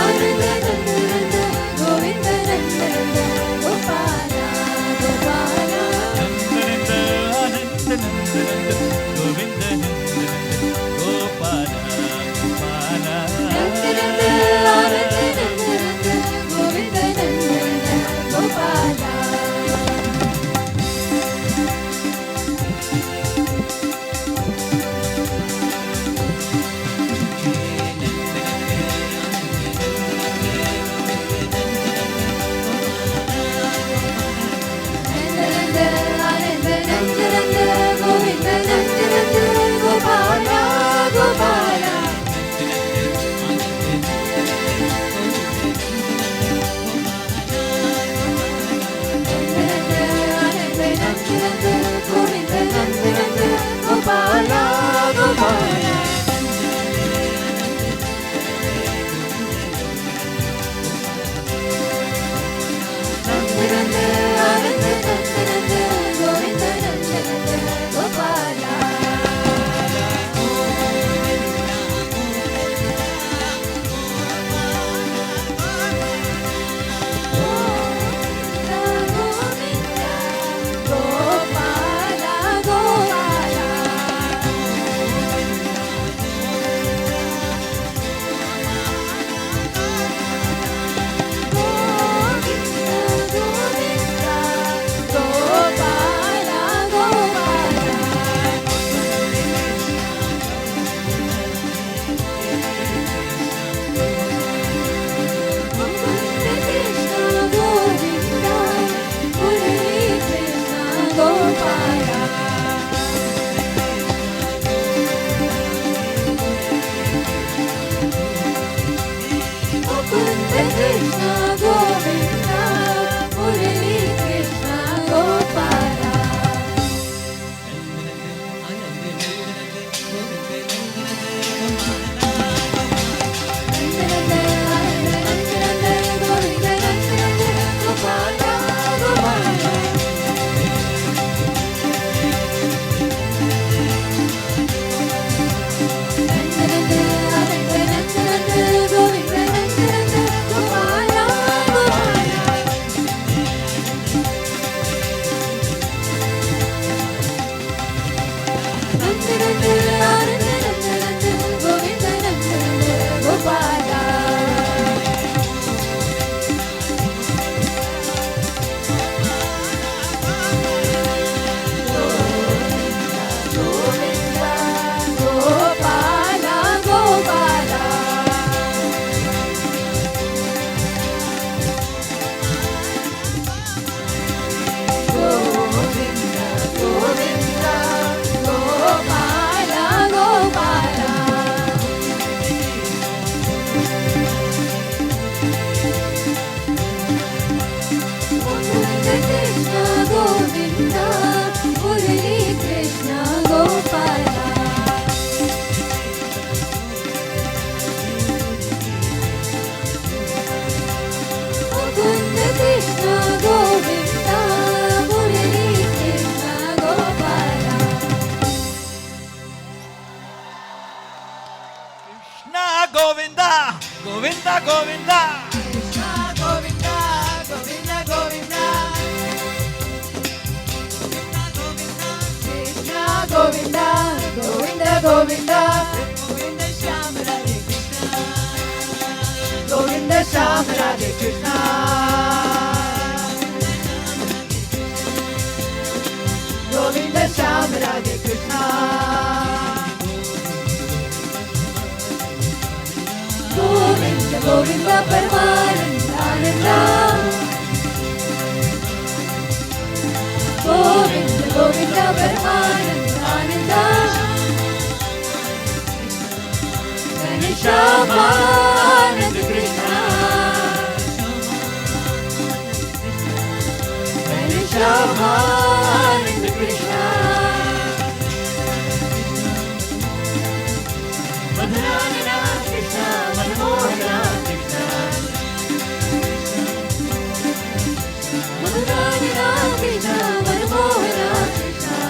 आनंद नंद नंद गोविंद नंद नंद गोपाला गोपाला नंद नंद आनंद नंद नंद गोविंद श्याम राधे कृष्णा गोविंद श्याम राधे कृष्णा गोविंद गोविंद परमानंद आनंद गोविंद गोविंद परमानंद आनंद Shyamanand Krishna Shyamanand Krishna मधुरानना Krishna मनमोहना Krishna मधुरानना Krishna मनमोहना Krishna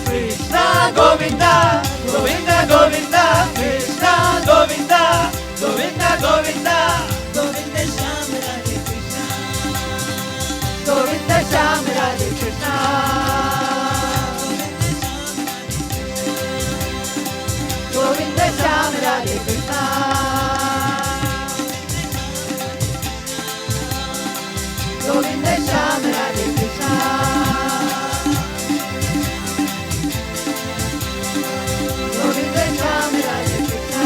Krishna Govinda Govinda Govinda Krishna Govinda Govinda Govinda Govind Shyam Radhe Krishna Govind Shyam Radhe Krishna Govind Shyam Radhe Krishna Govind Shyam Radhe Krishna Govind Shyam Radhe Krishna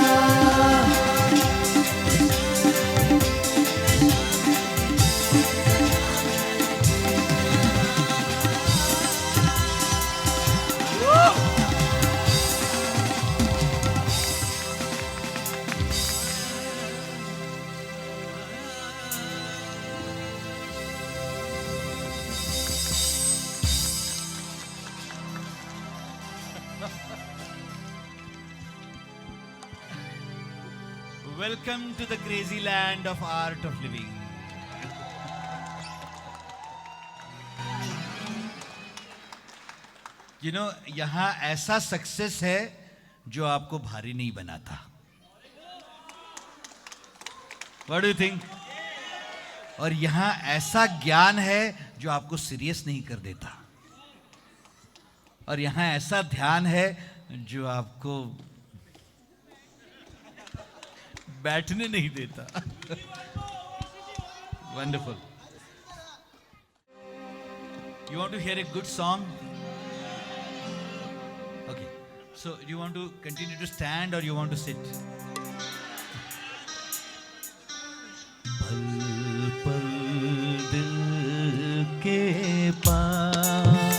Welcome to the crazy land of art of living. You know, यहाँ ऐसा सक्सेस है जो आपको भारी नहीं बनाता. What do you think? और यहाँ ऐसा ज्ञान है जो आपको सीरियस नहीं कर देता. और यहाँ ऐसा ध्यान है जो आपको बैठने नहीं देता. Wonderful. You want to hear a good song? Okay. So you want to continue to stand or you want to sit? पल पल दिल के पास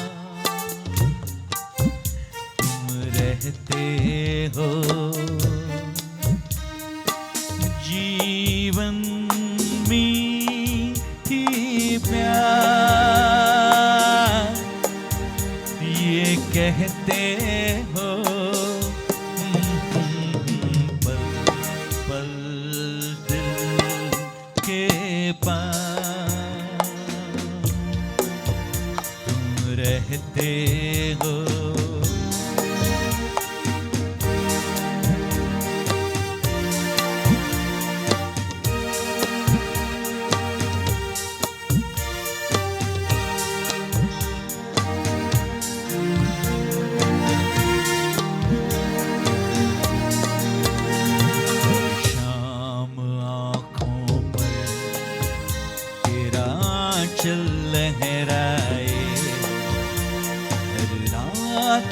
तुम रहते हो जीवन मीठी प्यार ये कहते हो पल पल दिल के पास तुम रहते हो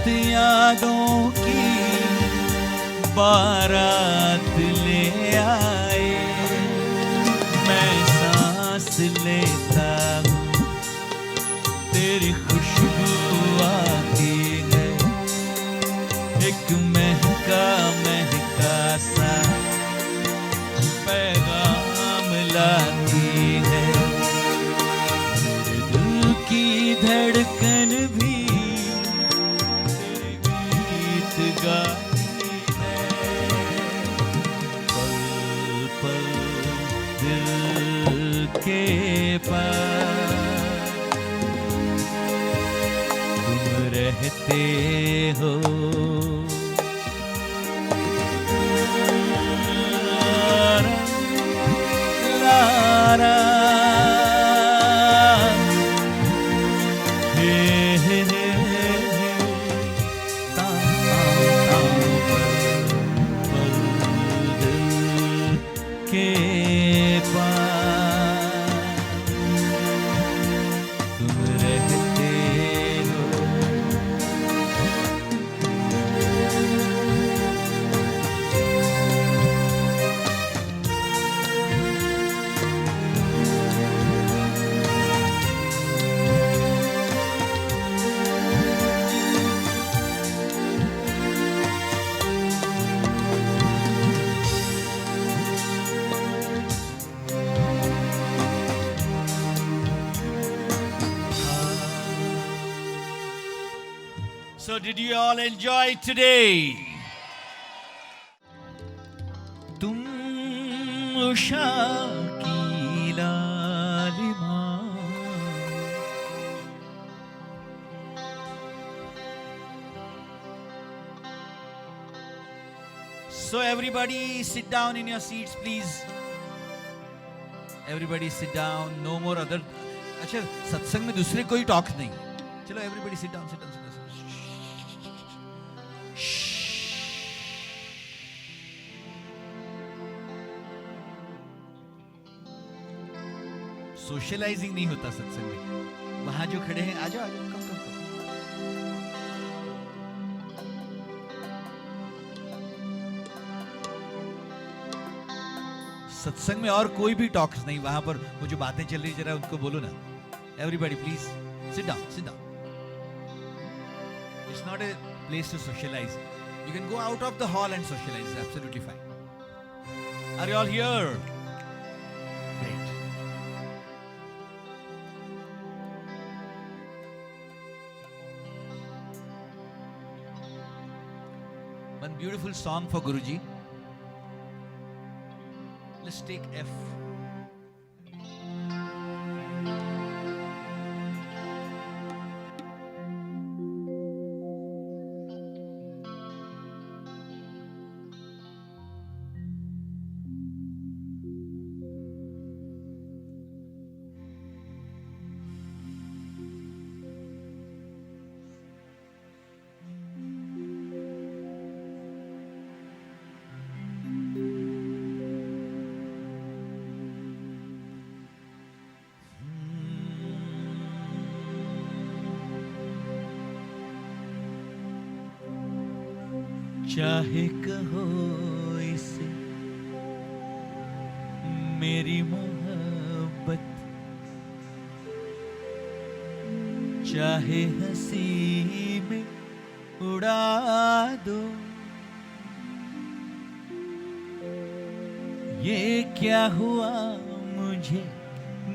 यादों की बारात ले आए मैं सांस लेता हूँ तेरी खुशबू आती है एक महका महका सा पैगाम लाती है मेरे दिल की धड़कन भी गाती है पल पल दिल के पास तुम रहते हो ला ला हे हे हे हे तां तां पर दिल के पास तुम रहते हो। So did you all enjoy today? तुम उषा की लालिमा So everybody sit down in your seats please. Everybody sit down. No more other. अच्छा सत्संग में दूसरे कोई टॉक नहीं. चलो everybody sit down, sit down, sit down. Socialising नहीं होता सत्संग में. वहां जो खड़े हैं आ जाओ आ जाओ, कम कम कम. सत्संग में और कोई भी टॉक्स नहीं. वहां पर वो जो बातें चल रही जरा उनको बोलो ना. Everybody please sit down, sit down. It's not a place to socialize. You can go out of the hall and socialize. Absolutely fine. Are you all here? Great. One beautiful song for Guruji. Let's take F. चाहे कहो इसे मेरी मोहब्बत, चाहे हंसी में उड़ा दो. ये क्या हुआ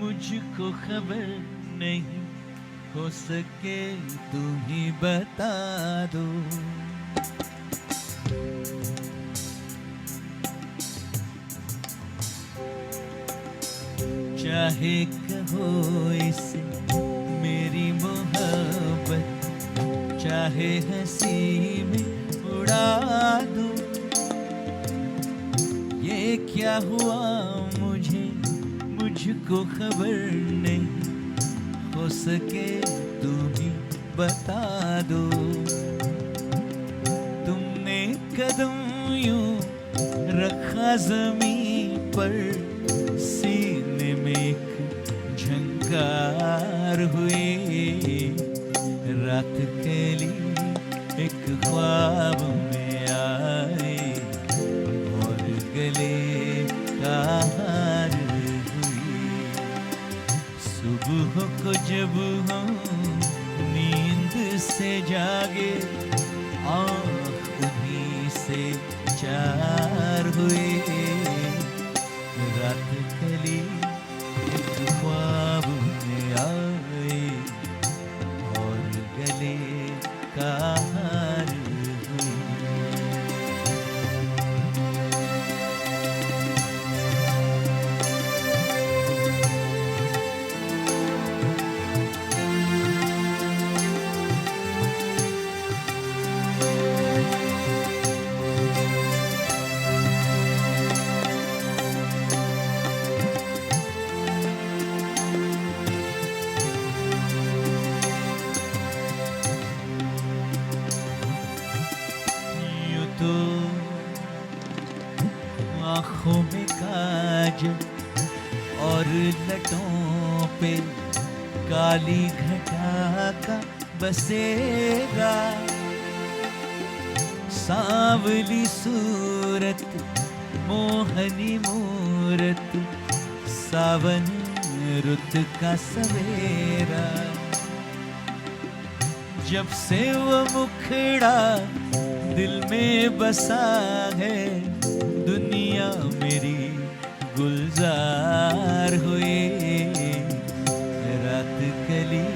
मुझको खबर नहीं. हो सके तुम ही बता दो. चाहे कहो इसे मेरी मोहब्बत, चाहे हंसी में उड़ा दो. ये क्या हुआ मुझको खबर नहीं. हो सके तुम ही बता दो. तुमने कदम यूं रखा ज़मीन पर, सीने में एक झंकार हुई. रात कली एक ख्वाब में आए और गले का हार हुई. सुबह को जब हम नींद से जागे, आँख उन्हीं से चार हुए. रात कली एक ख्वाब में आए और गले का हार हुए. आँखों में काजल और लटों पे काली घटा का बसेगा, सांवली सूरत मोहनी मूरत सावन रुत का सवेरा। जब से वो मुखड़ा दिल में बसा है, दुनिया मेरी गुलजार हुई। रात कली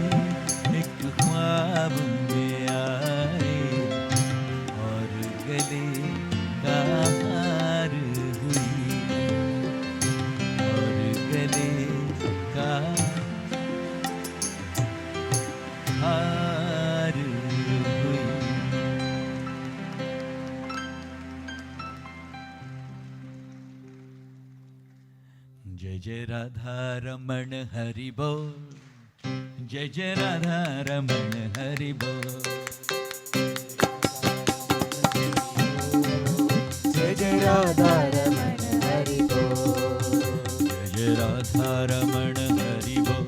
एक ख्वाब में आए और गले का हार हुई, और गले का हार हुई। जय जय राधा रमण हरि बोल, जय जय राधा रमण हरि बोल। जय जय राधा रमण हरि बोल, जय जय राधा रमण हरि बोल,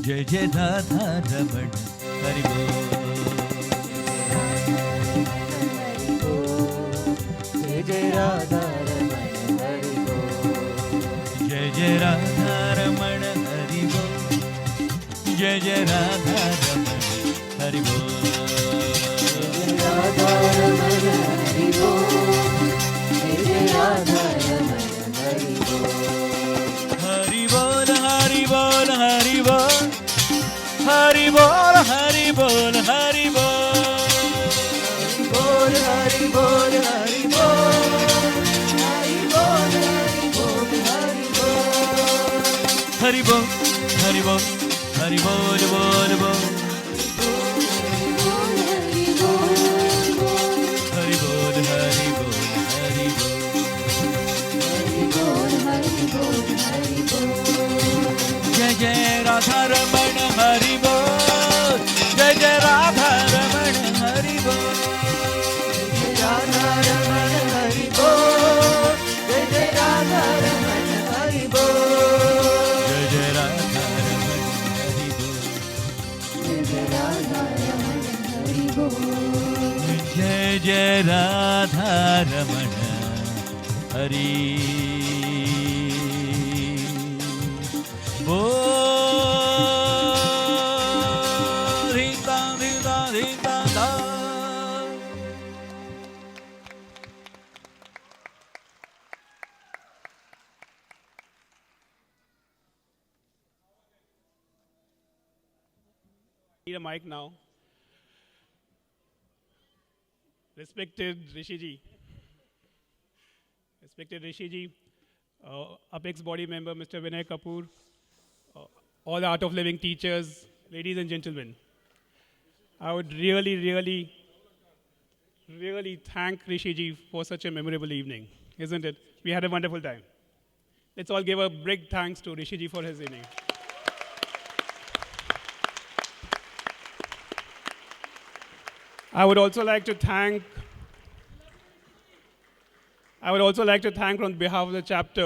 जय जय राधा रमण हरि बोल। जय जय राधा रमण हरि बोल, जय जय राधा रमण हरि बोल, जय जय राधा रमण हरि बोल। राधा रमण हरि बोल, जय जय राधा रमण हरि बोल। हरि बोल हरि बोल हरि बोल, हरि बोल हरि बोल हरि बोल। बोल हरि बोल हरि बोल, हरि बोल हरि बोल हरि बोल। हरि बोल हरि बोल हरि बोल बोल बोल। हरि बोल हरि बोल हरि बोल। जय जय राधा रमण हरि बोल, जय जय राधा रमण हरि बोल। राधा रमण हरि बोल, जय जय राधा रमण हरि बोल। जय जय राधा रमण हरि बोल, जय जय राधा रमण हरि बोल। जय जय राधा रमण हरि बोल। धीता धीता धीता धा। Need a mic now. Respected Rishi ji, Apex body member Mr. Vinay Kapoor, all the Art of Living teachers, ladies and gentlemen, I would really thank Rishi ji for such a memorable evening, isn't it? We had a wonderful time. Let's all give a big thanks to Rishi ji for his evening. I would also like to thank on behalf of the chapter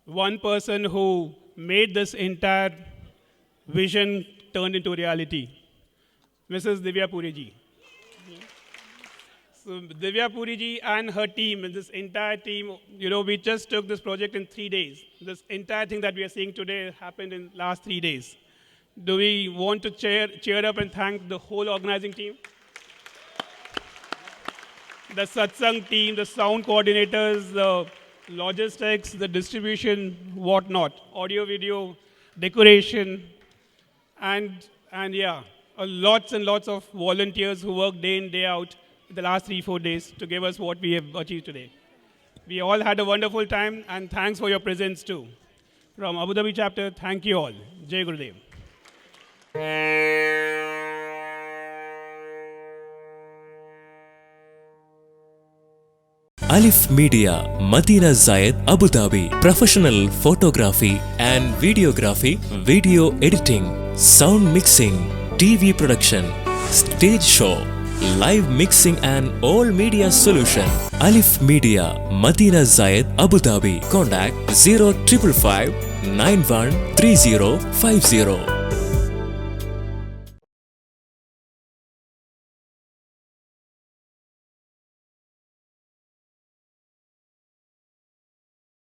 one person who made this entire vision turn into reality, Mrs. Divya Puri ji. So Divya Puri ji and her team, and this entire team, we just took this project in 3 days. This entire thing that we are seeing today happened in last 3 days. Do we want to cheer up and thank the whole organizing team? The satsang team, the sound coordinators, the logistics, the distribution, whatnot, audio, video, decoration, and yeah, lots and lots of volunteers who work day in, day out the last 3-4 days to give us what we have achieved today. We all had a wonderful time, and thanks for your presence too. From Abu Dhabi chapter, thank you all. Jai Gurudev. Alif Media, Madina Zayed, Abu Dhabi. Professional photography and videography, video editing, sound mixing, TV production, stage show, live mixing and all media solution. Alif Media, Madina Zayed, Abu Dhabi. Contact 0555 913050.